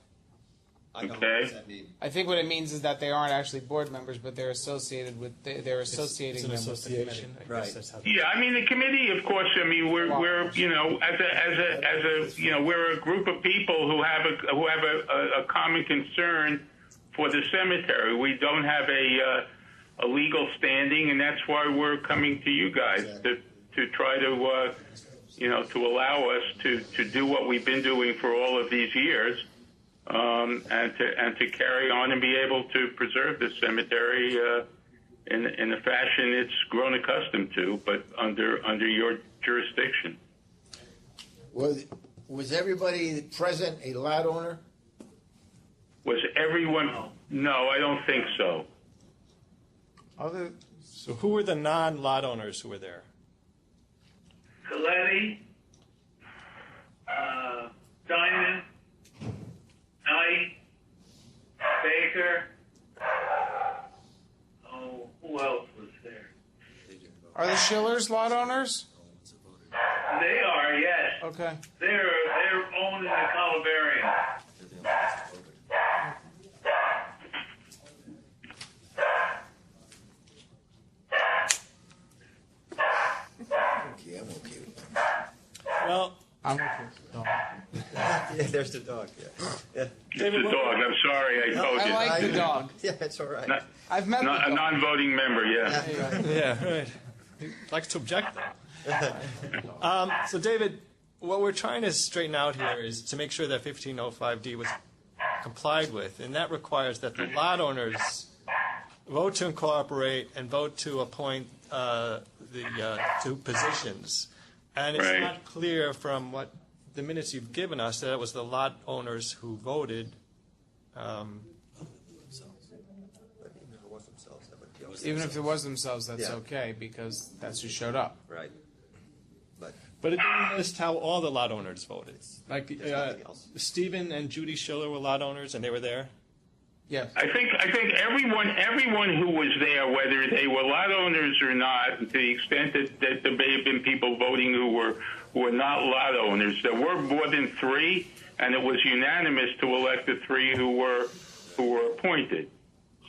Speaker 1: I don't know
Speaker 9: Okay.
Speaker 1: what does that mean.
Speaker 8: I think what it means is that they aren't actually board members, but they're associated with. They're associating
Speaker 4: It's an
Speaker 8: them with the committee.
Speaker 4: association. I guess
Speaker 1: Right.
Speaker 4: that's how
Speaker 9: Yeah, I mean the committee, of course. I mean we're as a we're a group of people who have a common concern for the cemetery. We don't have a legal standing, and that's why we're coming to you guys to try to to allow us to do what we've been doing for all of these years, and to carry on and be able to preserve the cemetery in the fashion it's grown accustomed to, but under your jurisdiction.
Speaker 3: Was everybody present a lot owner?
Speaker 9: Was everyone? No, I don't think so.
Speaker 4: So who were the non-lot owners who were there?
Speaker 10: Coletti, Simon, Knight, Baker. Oh, who else was there?
Speaker 8: Are the Schillers lot owners?
Speaker 10: They are, yes.
Speaker 8: Okay.
Speaker 10: They're owned in the Columbarium.
Speaker 3: Okay, I'm okay with that.
Speaker 4: Well,
Speaker 8: I'm okay.
Speaker 1: Yeah, there's the dog. Yeah.
Speaker 9: It's a dog. I'm sorry, I told
Speaker 8: I
Speaker 9: you.
Speaker 8: like the dog.
Speaker 1: Yeah, it's all right.
Speaker 9: Not-
Speaker 8: I've met the
Speaker 9: a
Speaker 8: dog.
Speaker 9: non-voting member, yeah.
Speaker 4: yeah, right. He likes to object, though. So, David, what we're trying to straighten out here is to make sure that 1505D was complied with, and that requires that the lot owners vote to incorporate and vote to appoint the two positions. And it's
Speaker 9: Right.
Speaker 4: not clear from what the minutes you've given us that it was the lot owners who voted.
Speaker 8: Even if it was themselves, that's
Speaker 1: Yeah.
Speaker 8: okay because that's who showed up.
Speaker 1: Right. But
Speaker 4: But it didn't list how all the lot owners voted. Like
Speaker 1: nothing else.
Speaker 4: Stephen and Judy Schiller were lot owners, and they were there.
Speaker 8: Yeah.
Speaker 9: I think everyone who was there, whether they were lot owners or not, to the extent that there may have been people voting who were not lot owners, there were more than 3, and it was unanimous to elect the 3 who were appointed.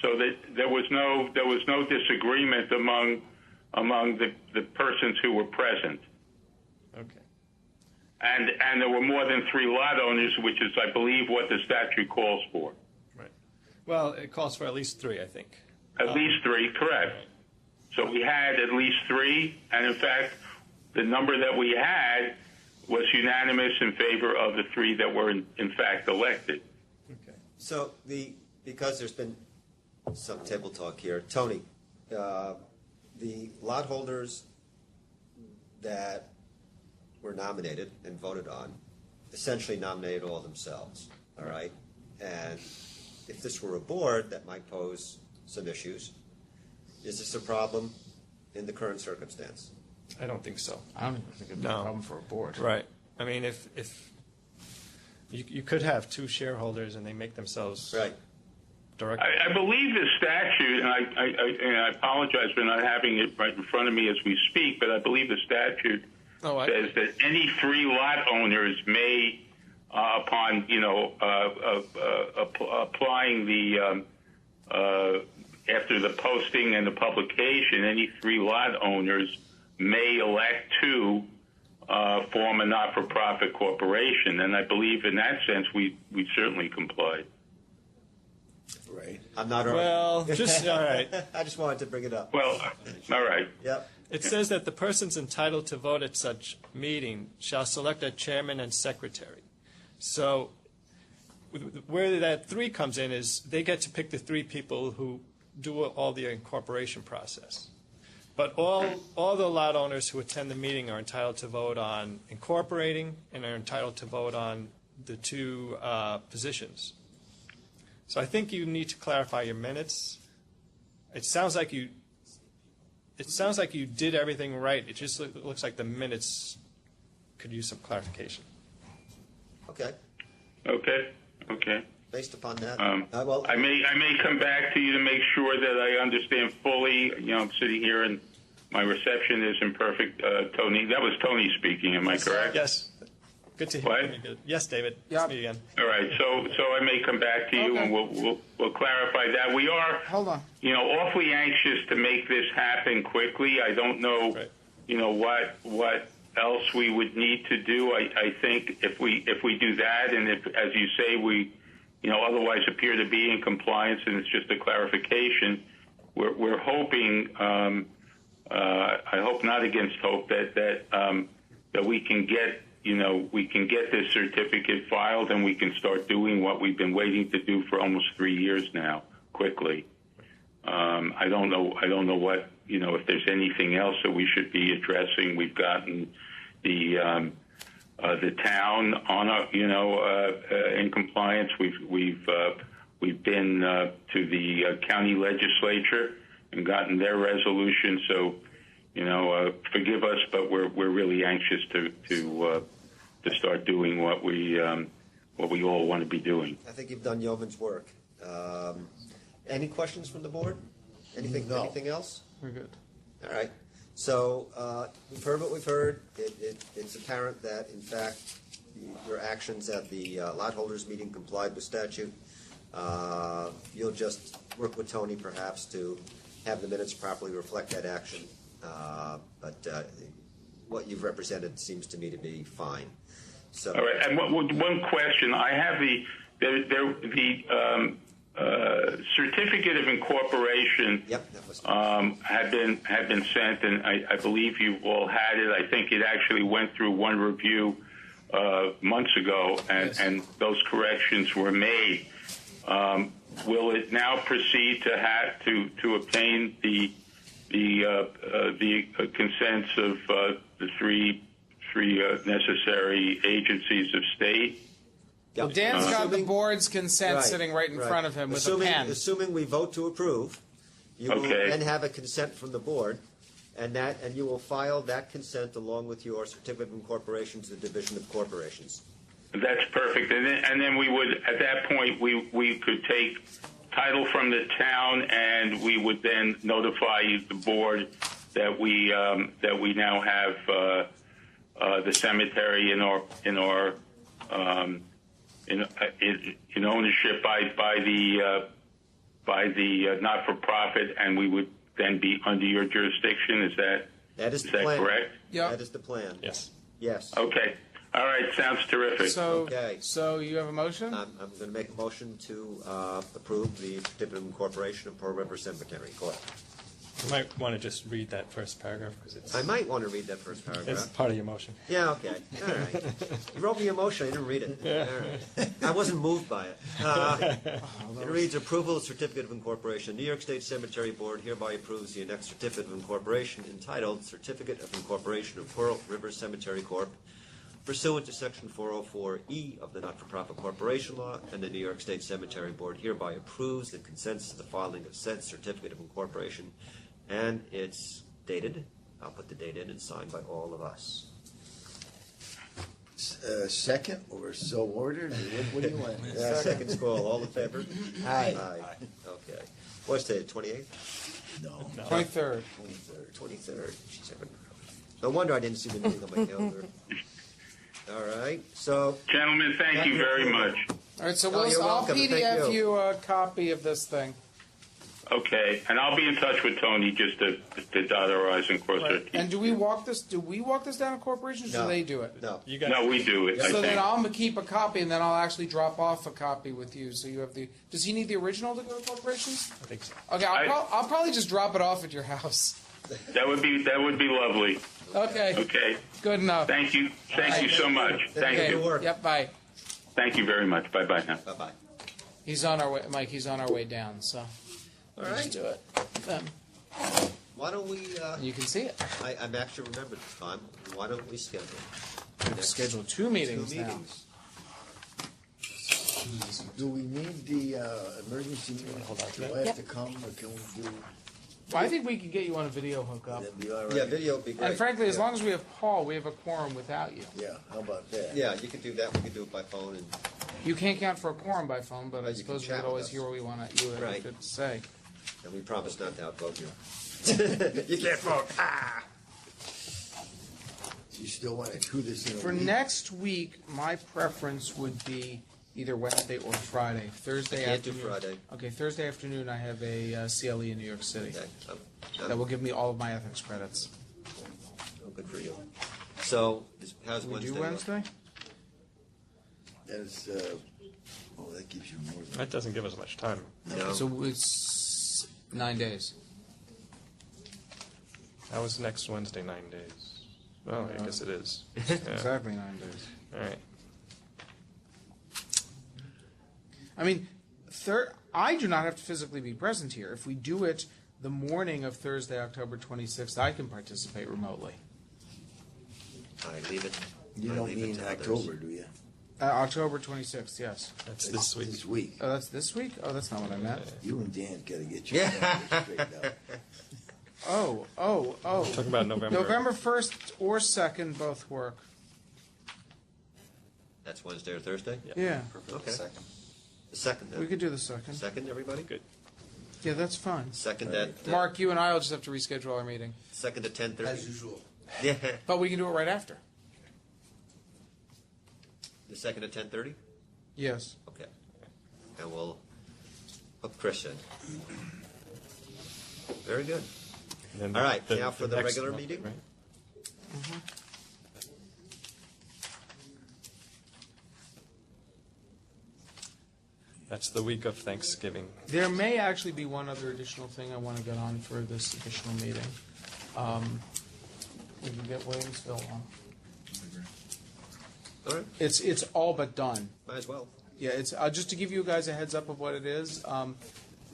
Speaker 9: So that there was no disagreement among the persons who were present.
Speaker 4: Okay.
Speaker 9: And there were more than 3 lot owners, which is, I believe, what the statute calls for.
Speaker 4: Right. Well, it calls for at least 3, I think.
Speaker 9: At least 3, correct.
Speaker 4: Right.
Speaker 9: So we had at least 3, and in fact, the number that we had was unanimous in favor of the 3 that were in fact elected.
Speaker 4: Okay.
Speaker 1: So because there's been some table talk here, Tony, the lot holders that were nominated and voted on essentially nominated all themselves, all right? And if this were a board, that might pose some issues. Is this a problem in the current circumstance?
Speaker 4: I don't think so.
Speaker 8: I don't even think it'd be a
Speaker 4: No.
Speaker 8: problem for a board.
Speaker 4: Right. I mean, if you could have 2 shareholders and they make themselves
Speaker 1: Right.
Speaker 4: directors.
Speaker 9: I believe the statute, and I apologize for not having it right in front of me as we speak, but I believe the statute says that any 3 lot owners may, upon applying the after the posting and the publication, any 3 lot owners may elect to form a not-for-profit corporation, and I believe in that sense we certainly complied.
Speaker 3: Right.
Speaker 1: I'm not
Speaker 4: Well, just all right.
Speaker 1: I just wanted to bring it up.
Speaker 9: Well, all right.
Speaker 1: Yep.
Speaker 4: It says that the persons entitled to vote at such meeting shall select a chairman and secretary. So where that 3 comes in is they get to pick the 3 people who do all the incorporation process. But all the lot owners who attend the meeting are entitled to vote on incorporating and are entitled to vote on the 2 positions. So I think you need to clarify your minutes. It sounds like you did everything right. It just looks like the minutes could use some clarification.
Speaker 1: Okay.
Speaker 9: Okay.
Speaker 1: Based upon that,
Speaker 9: I may come back to you to make sure that I understand fully. I'm sitting here and my reception isn't perfect. Tony, that was Tony speaking. Am I correct?
Speaker 4: Yes. Good to hear.
Speaker 9: What?
Speaker 4: Very good. Yes, David.
Speaker 8: Yep.
Speaker 4: It's me again.
Speaker 9: All right. So I may come back to you
Speaker 8: Okay.
Speaker 9: and we'll clarify that. We are,
Speaker 8: Hold on.
Speaker 9: awfully anxious to make this happen quickly. I don't know,
Speaker 4: Right.
Speaker 9: what else we would need to do. I think if we do that, and if, as you say, we otherwise appear to be in compliance, and it's just a clarification. We're hoping. I hope not against hope that we can get this certificate filed and we can start doing what we've been waiting to do for almost 3 years now quickly. I don't know what if there's anything else that we should be addressing. We've gotten the town on in compliance. We've been to the county legislature and gotten their resolution. So forgive us, but we're really anxious to start doing what we all want to be doing.
Speaker 1: I think you've done yeoman's work. Any questions from the board? Anything else?
Speaker 8: We're good.
Speaker 1: All right. So we've heard what we've heard. It's apparent that, in fact, your actions at the lot holders meeting complied with statute. You'll just work with Tony, perhaps, to have the minutes properly reflect that action. But what you've represented seems to me to be fine. So,
Speaker 9: all right. And one question I have: the certificate of incorporation.
Speaker 1: Yep, that was
Speaker 9: had been sent, and I believe you've all had it. I think it actually went through one review months ago, and those corrections were made. Will it now proceed to obtain the consents of the three necessary agencies of state?
Speaker 8: Well, Dan's got the board's consent
Speaker 1: Right,
Speaker 8: sitting right in front of him with
Speaker 1: assuming,
Speaker 8: a pen.
Speaker 1: Assuming we vote to approve, you will
Speaker 9: Okay.
Speaker 1: then have a consent from the board, And you will file that consent along with your certificate of incorporation to the Division of Corporations.
Speaker 9: That's perfect. And then we would, at that point, we could take title from the town, and we would then notify the board that we now have the cemetery in ownership by the not-for-profit, and we would then be under your jurisdiction. Is that correct?
Speaker 8: Yep.
Speaker 1: That is the plan.
Speaker 4: Yes.
Speaker 1: Yes.
Speaker 9: Okay. All right. Sounds terrific.
Speaker 1: Okay.
Speaker 8: So you have a motion?
Speaker 1: I'm going to make a motion to approve the certificate of incorporation of Pearl River Cemetery. Go ahead.
Speaker 4: You might want to just read that first paragraph because it's
Speaker 1: I might want to read that first paragraph.
Speaker 4: it's part of your motion.
Speaker 1: Yeah, okay. All right. You wrote me a motion. I didn't read it. All right. I wasn't moved by it. It reads, approval of certificate of incorporation. New York State Cemetery Board hereby approves the next certificate of incorporation entitled Certificate of Incorporation of Pearl River Cemetery Corp. Pursuant to Section 404E of the Not-for-Profit Corporation Law, and the New York State Cemetery Board hereby approves and consents to the filing of said certificate of incorporation, and it's dated. I'll put the date in and signed by all of us.
Speaker 3: Second or so ordered? What do you want?
Speaker 1: Second call. All in favor?
Speaker 3: Aye.
Speaker 1: Okay. What's today, 28th?
Speaker 3: No.
Speaker 8: 23rd.
Speaker 1: 23rd. Jeez, no wonder I didn't see the meeting on my calendar. All right. So,
Speaker 9: Gentlemen, thank you very much.
Speaker 8: All right, so
Speaker 1: Oh, you're
Speaker 8: I'll
Speaker 1: welcome. Thank
Speaker 8: PDF
Speaker 1: you.
Speaker 8: you a copy of this thing.
Speaker 9: Okay, and I'll be in touch with Tony just to dot our i's and cross our t's.
Speaker 8: And do we walk this down to corporations, or
Speaker 1: No.
Speaker 8: do they do it?
Speaker 1: no.
Speaker 4: You guys.
Speaker 9: No, we do it. I
Speaker 8: So then
Speaker 9: think.
Speaker 8: I'll keep a copy, and then I'll actually drop off a copy with you. So you have the. Does he need the original to go to corporations?
Speaker 4: I think so.
Speaker 8: Okay, I'll probably just drop it off at your house.
Speaker 9: That would be lovely.
Speaker 8: Okay.
Speaker 9: Okay.
Speaker 8: Good enough.
Speaker 9: Thank you so much. Thank
Speaker 8: Okay.
Speaker 9: you.
Speaker 1: work.
Speaker 8: Yep. Bye.
Speaker 9: Thank you very much. Bye bye now.
Speaker 1: Bye-bye.
Speaker 8: He's on our way, Mike. He's on our way down. So
Speaker 1: All
Speaker 8: let's
Speaker 1: right.
Speaker 8: do it. Then
Speaker 1: Why don't we,
Speaker 8: you can see it.
Speaker 1: I'm actually remembered this time. Why don't we schedule?
Speaker 8: We've scheduled two meetings
Speaker 1: Two
Speaker 8: now.
Speaker 1: meetings.
Speaker 3: Do we need the emergency people have to come, or can we do?
Speaker 8: Well, I think we can get you on a video hookup.
Speaker 3: That'd be all right.
Speaker 1: Yeah, video would be great.
Speaker 8: And frankly, as
Speaker 1: Yeah.
Speaker 8: long as we have Paul, we have a quorum without you.
Speaker 3: Yeah, how about that?
Speaker 1: Yeah, you could do that. We could do it by phone and,
Speaker 8: You can't count for a quorum by phone, but I
Speaker 1: You can
Speaker 8: suppose we
Speaker 1: chat
Speaker 8: could always
Speaker 1: with us.
Speaker 8: hear what we want you
Speaker 1: Right.
Speaker 8: to say.
Speaker 1: and we promise not to outvote you. You can't vote. Ah!
Speaker 3: You still want to do this in a
Speaker 8: For
Speaker 3: week?
Speaker 8: next week, my preference would be either Wednesday or Friday. Thursday
Speaker 1: I can't do
Speaker 8: afternoon.
Speaker 1: Friday.
Speaker 8: Okay, Thursday afternoon I have a CLE in New York City.
Speaker 1: Okay.
Speaker 8: That will give me all of my ethics credits.
Speaker 1: Oh, good for you. So, how's
Speaker 8: Can we
Speaker 1: Wednesday?
Speaker 8: do
Speaker 1: look?
Speaker 8: Wednesday?
Speaker 3: That is, that gives you more than.
Speaker 4: That doesn't give us much time.
Speaker 1: No.
Speaker 8: So it's 9 days.
Speaker 4: That was next Wednesday, 9 days. Well, I guess it is. Yeah.
Speaker 8: Exactly 9 days.
Speaker 4: All right.
Speaker 8: I mean, I do not have to physically be present here. If we do it the morning of Thursday, October 26th, I can participate remotely.
Speaker 1: I leave it.
Speaker 3: You
Speaker 1: I
Speaker 3: don't
Speaker 1: leave it
Speaker 3: mean
Speaker 1: to others.
Speaker 3: October, do you?
Speaker 8: October 26th, yes.
Speaker 4: That's this week.
Speaker 3: This week.
Speaker 8: Oh, that's this week? Oh, that's not what I meant.
Speaker 3: You and Dan gotta get your
Speaker 1: Yeah.
Speaker 3: calendars straightened out.
Speaker 8: Oh.
Speaker 4: Talking about November.
Speaker 8: November 1st or 2nd both work.
Speaker 1: That's Wednesday or Thursday?
Speaker 8: Yeah.
Speaker 1: Okay. The second, then.
Speaker 8: We could do the 2nd.
Speaker 1: Second, everybody?
Speaker 4: Good.
Speaker 8: Yeah, that's fine.
Speaker 1: Second at,
Speaker 8: Mark, you and I will just have to reschedule our meeting.
Speaker 1: second at 10:30?
Speaker 3: As usual.
Speaker 1: Yeah.
Speaker 8: But we can do it right after.
Speaker 1: The second at 10:30?
Speaker 8: Yes.
Speaker 1: Okay. And we'll hook Chris in. Very good.
Speaker 4: And then
Speaker 1: All right, now for the
Speaker 4: next
Speaker 1: regular
Speaker 4: month,
Speaker 1: meeting?
Speaker 4: right? That's the week of Thanksgiving.
Speaker 8: There may actually be one other additional thing I want to get on for this additional meeting. We can get Williamsville on.
Speaker 1: All right,
Speaker 8: It's all but done.
Speaker 1: might as well.
Speaker 8: Yeah, it's just to give you guys a heads up of what it is.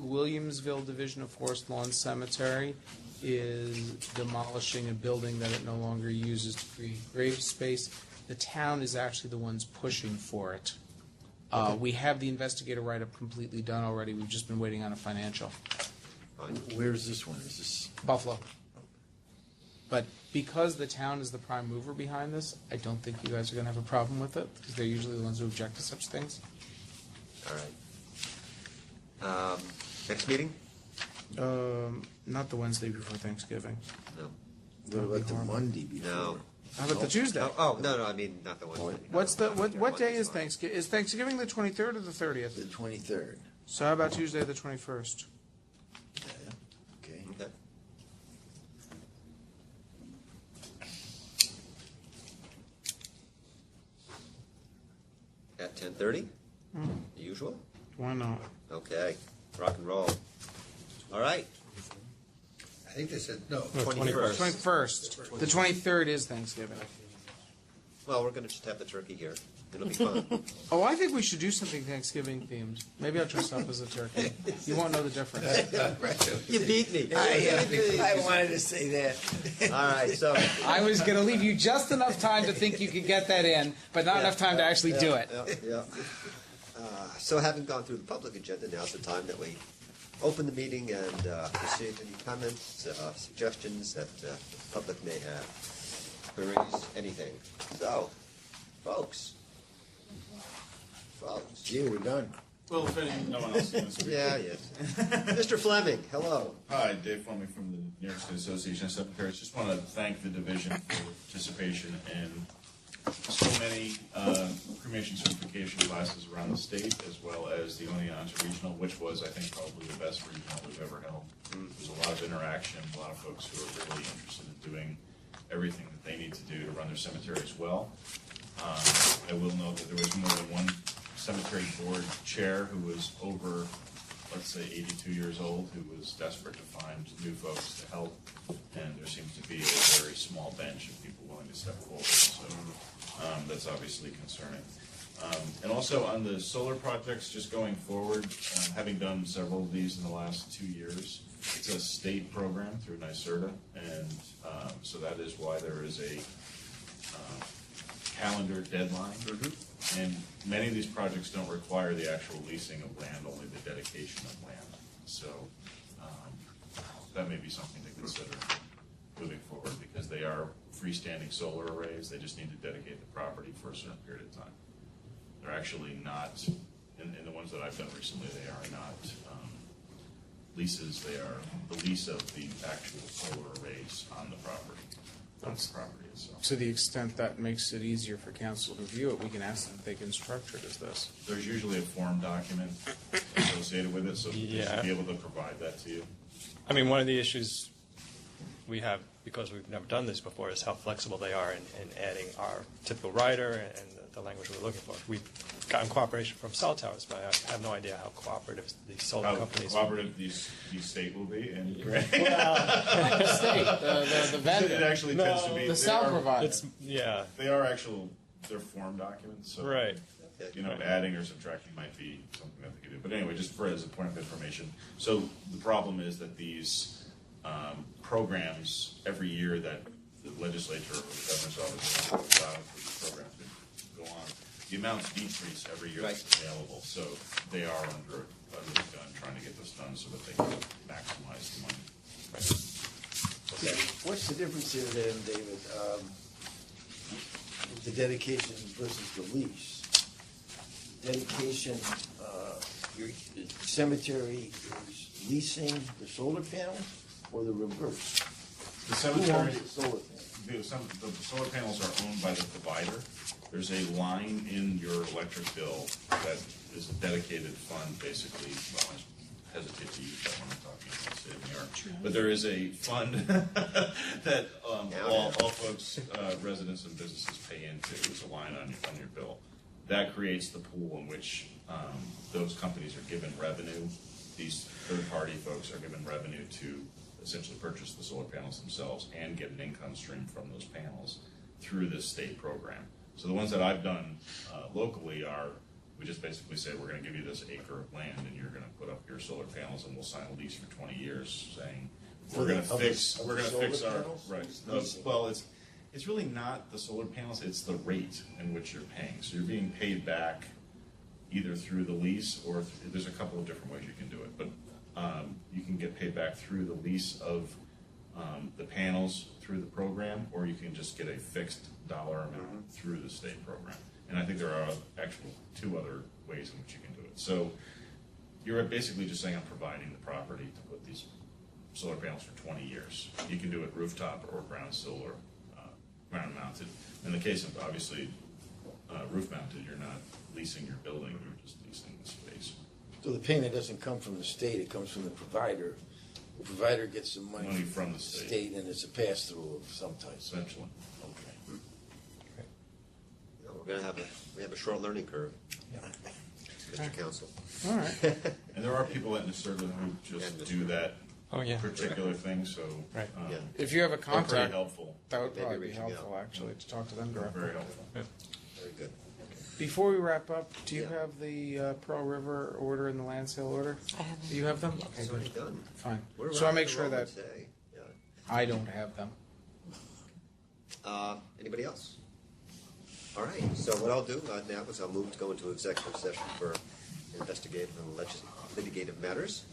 Speaker 8: Williamsville Division of Forest Lawn Cemetery is demolishing a building that it no longer uses to create grave space. The town is actually the ones pushing for it. We have the investigator write-up completely done already. We've just been waiting on a financial.
Speaker 1: Fine.
Speaker 3: Where's this one? Is this?
Speaker 8: Buffalo. But because the town is the prime mover behind this, I don't think you guys are going to have a problem with it, because they're usually the ones who object to such things.
Speaker 1: All right. Next meeting?
Speaker 8: Not the Wednesday before Thanksgiving.
Speaker 1: No.
Speaker 3: What about the Monday before?
Speaker 1: No.
Speaker 8: How about the Tuesday?
Speaker 1: Oh, no, I mean, not the one.
Speaker 8: What day is Thanksgiving? Is Thanksgiving the 23rd or the 30th?
Speaker 3: The 23rd.
Speaker 8: So how about Tuesday the 21st?
Speaker 3: Okay.
Speaker 1: Okay. At 10:30? The usual?
Speaker 8: Why not?
Speaker 1: Okay, rock and roll. All right.
Speaker 6: I think they said, no.
Speaker 1: 21st.
Speaker 8: 21st. The 23rd is Thanksgiving.
Speaker 1: Well, we're going to just have the turkey here. It'll be fun.
Speaker 8: Oh, I think we should do something Thanksgiving themed. Maybe I'll dress up as a turkey. You won't know the difference.
Speaker 1: You beat me.
Speaker 3: I wanted to say that.
Speaker 1: All right, so.
Speaker 8: I was going to leave you just enough time to think you could get that in, but not enough time to actually do it.
Speaker 1: Yeah. So having gone through the public agenda, now's the time that we open the meeting and receive any comments, suggestions that the public may have, queries, anything. So, folks.
Speaker 3: Gee, we're done.
Speaker 11: Well, if no one else is going to speak.
Speaker 1: Yeah, yes. Mr. Fleming, hello.
Speaker 11: Hi, Dave Fleming from the New York State Association of Cemeteries. Just want to thank the division for participation in so many cremation certification classes around the state, as well as the Oneonta Regional, which was, I think, probably the best regional we've ever held. There's a lot of interaction, a lot of folks who are really interested in doing everything that they need to do to run their cemeteries well. I will note that there was more than one cemetery board chair who was over, let's say, 82 years old, who was desperate to find new folks to help, and there seems to be a very small bench of people willing to step forward, so that's obviously concerning. And also on the solar projects, just going forward, having done several of these in the last 2 years, it's a state program through NYSERDA, and so that is why there is a calendar deadline. And many of these projects don't require the actual leasing of land, only the dedication of land. So that may be something to consider moving forward, because they are freestanding solar arrays. They just need to dedicate the property for a certain period of time. They're actually not, in the ones that I've done recently, they are not leases. They are the lease of the actual solar arrays on the property.
Speaker 8: To the extent that makes it easier for council to review it, we can ask them if they can structure it as this.
Speaker 11: There's usually a form document associated with it, so they should be able to provide that to you.
Speaker 4: I mean, one of the issues we have, because we've never done this before, is how flexible they are in adding our typical rider and the language we're looking for. We've gotten cooperation from cell towers, but I have no idea how cooperative these solar
Speaker 11: How
Speaker 4: companies
Speaker 11: cooperative these state will be, and
Speaker 8: The state, the vendor.
Speaker 11: it actually tends to be
Speaker 8: The cell provider.
Speaker 4: yeah,
Speaker 11: They are they're form documents, so
Speaker 4: right.
Speaker 11: Adding or subtracting might be something that they could do. But anyway, just as a point of information, so the problem is that these programs every year that the legislature or the governor's office allow for these programs to go on, the amounts decrease every year that's available. So they are under the gun trying to get this done so that they can maximize the money.
Speaker 3: What's the difference here then, David? The dedication versus the lease. Dedication, your cemetery is leasing the solar panels or the reverse?
Speaker 11: The
Speaker 3: Who
Speaker 11: cemetery,
Speaker 3: owns the solar panels?
Speaker 11: the solar panels are owned by the provider. There's a line in your electric bill that is a dedicated fund, basically. Well, I hesitate to use that when I'm talking about the state of New York. But there is a fund that all folks, residents and businesses pay into. It's a line on your bill. That creates the pool in which those companies are given revenue. These third-party folks are given revenue to essentially purchase the solar panels themselves and get an income stream from those panels through this state program. So the ones that I've done locally are, we just basically say, we're going to give you this acre of land and you're going to put up your solar panels and we'll sign a lease for 20 years saying, we're going to fix our, right. Well, it's really not the solar panels, it's the rate in which you're paying. So you're being paid back either through the lease or there's a couple of different ways you can do it, but you can get paid back through the lease of the panels through the program, or you can just get a fixed dollar amount through the state program. And I think there are actual 2 other ways in which you can do it. So you're basically just saying I'm providing the property to put these solar panels for 20 years. You can do it rooftop or ground solar, ground mounted. In the case of obviously roof mounted, you're not leasing your building, you're just leasing the space.
Speaker 3: So the payment doesn't come from the state, it comes from the provider. The provider gets some money
Speaker 11: From the state,
Speaker 3: and it's a pass-through of some type.
Speaker 11: essentially.
Speaker 3: Okay.
Speaker 1: You know, we have a short learning curve, Mr. Council.
Speaker 8: All right.
Speaker 11: And there are people at Nacerta who just do that
Speaker 4: Oh, yeah.
Speaker 11: particular thing, so.
Speaker 4: Right.
Speaker 1: Yeah.
Speaker 8: If you have a
Speaker 11: They're pretty
Speaker 8: contact,
Speaker 11: helpful,
Speaker 8: that would
Speaker 1: Maybe
Speaker 8: probably be
Speaker 1: reaching out.
Speaker 8: helpful, actually, to talk to them directly.
Speaker 11: very helpful.
Speaker 1: Very good.
Speaker 8: Before we wrap up, do you
Speaker 1: Yeah.
Speaker 8: have the Pearl River order and the land sale order?
Speaker 5: I have them.
Speaker 8: Do you have them? Okay,
Speaker 1: It's already
Speaker 8: good.
Speaker 1: done.
Speaker 8: Fine.
Speaker 1: We're
Speaker 8: So I
Speaker 1: around
Speaker 8: make
Speaker 1: the
Speaker 8: sure
Speaker 1: road
Speaker 8: that
Speaker 1: today. Yeah.
Speaker 8: I don't have them.
Speaker 1: Anybody else? All right, so what I'll do now is I'll move to go into executive session for investigative and litigative matters.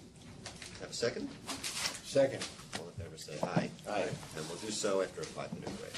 Speaker 1: Have a second?
Speaker 3: Second.
Speaker 1: All in favor say aye.
Speaker 3: Aye.
Speaker 1: And we'll do so after a 5-minute break.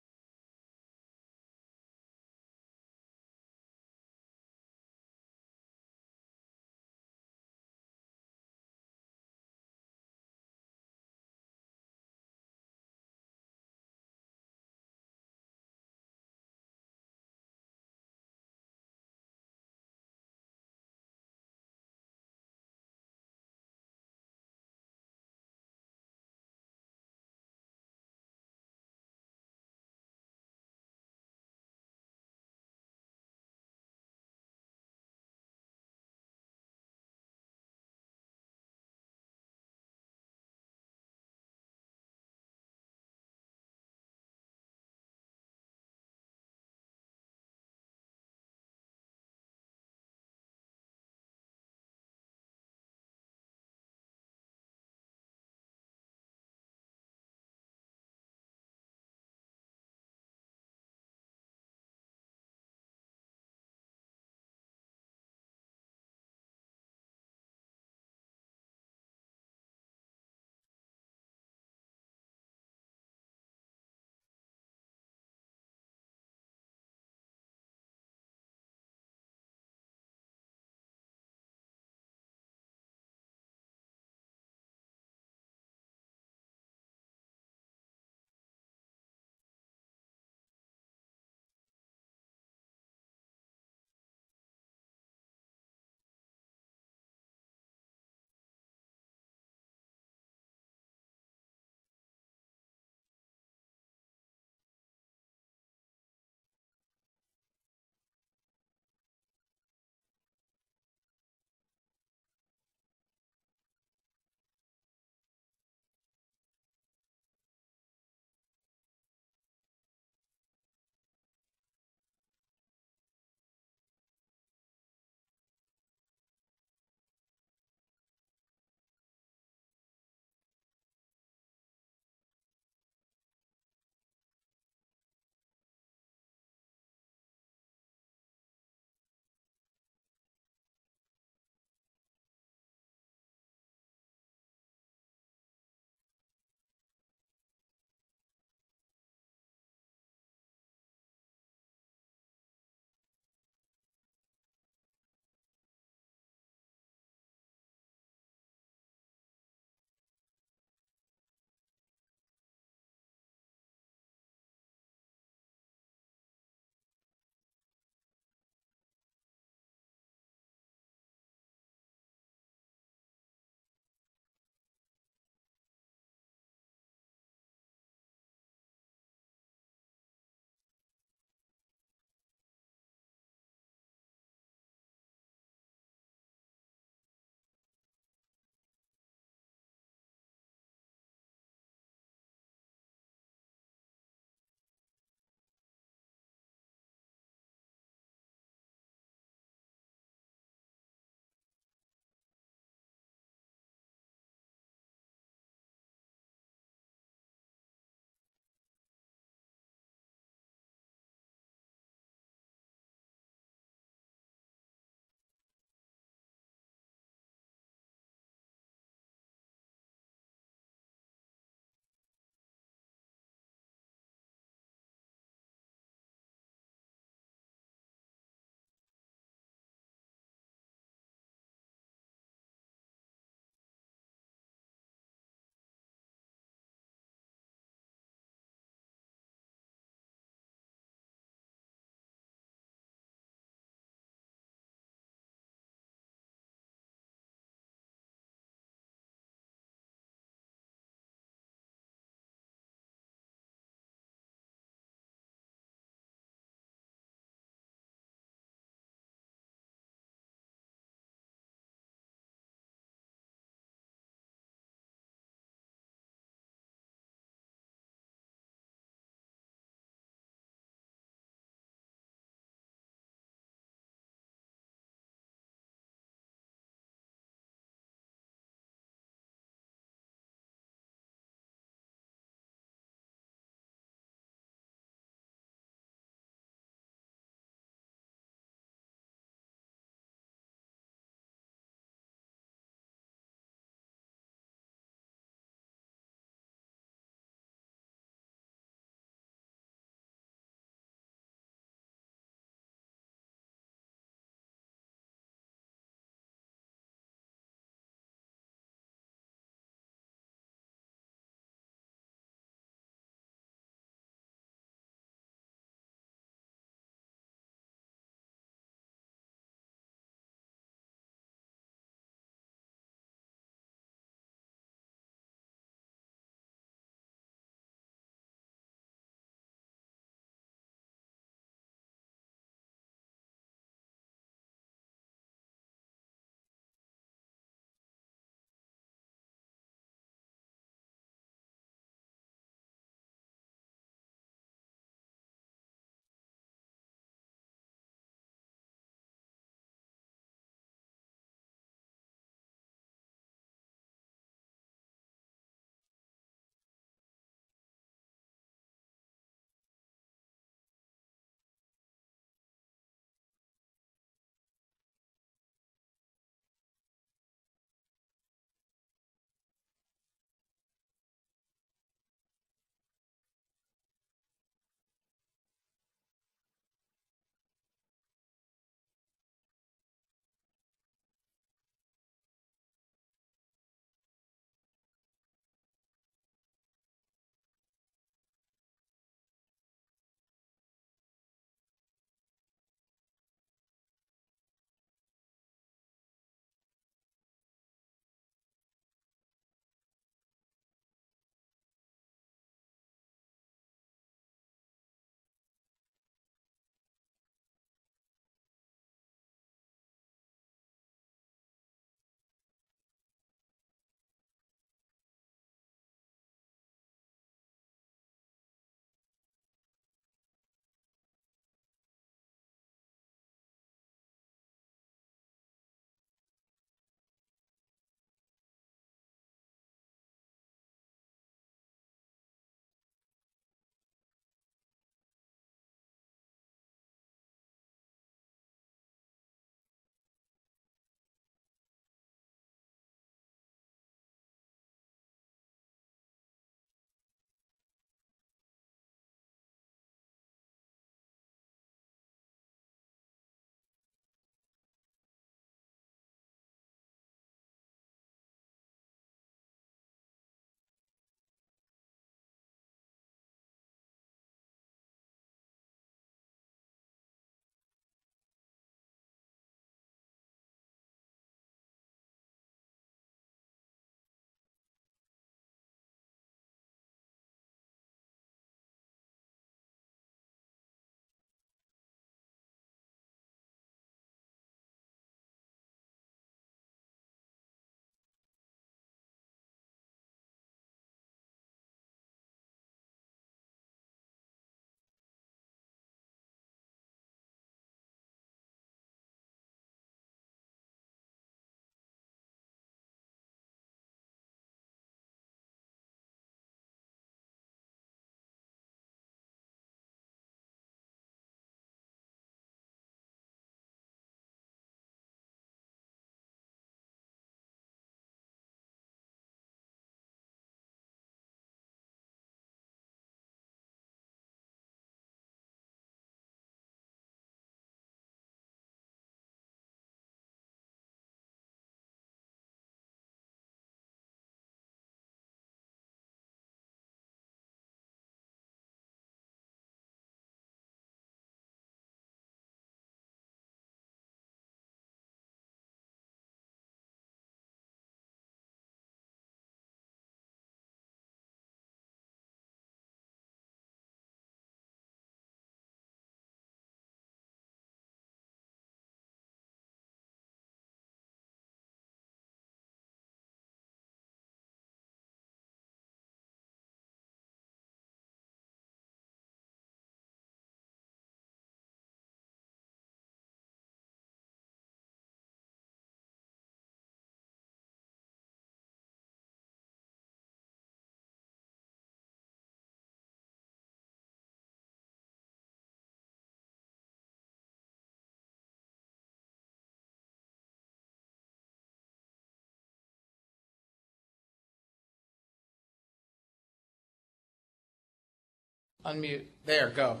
Speaker 8: Unmute. There, go.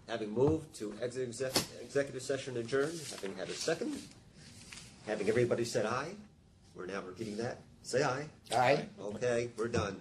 Speaker 1: Having moved to executive session adjourned, having had a second, having everybody said aye, we're now repeating that. Say aye.
Speaker 3: Aye.
Speaker 1: Okay, we're done.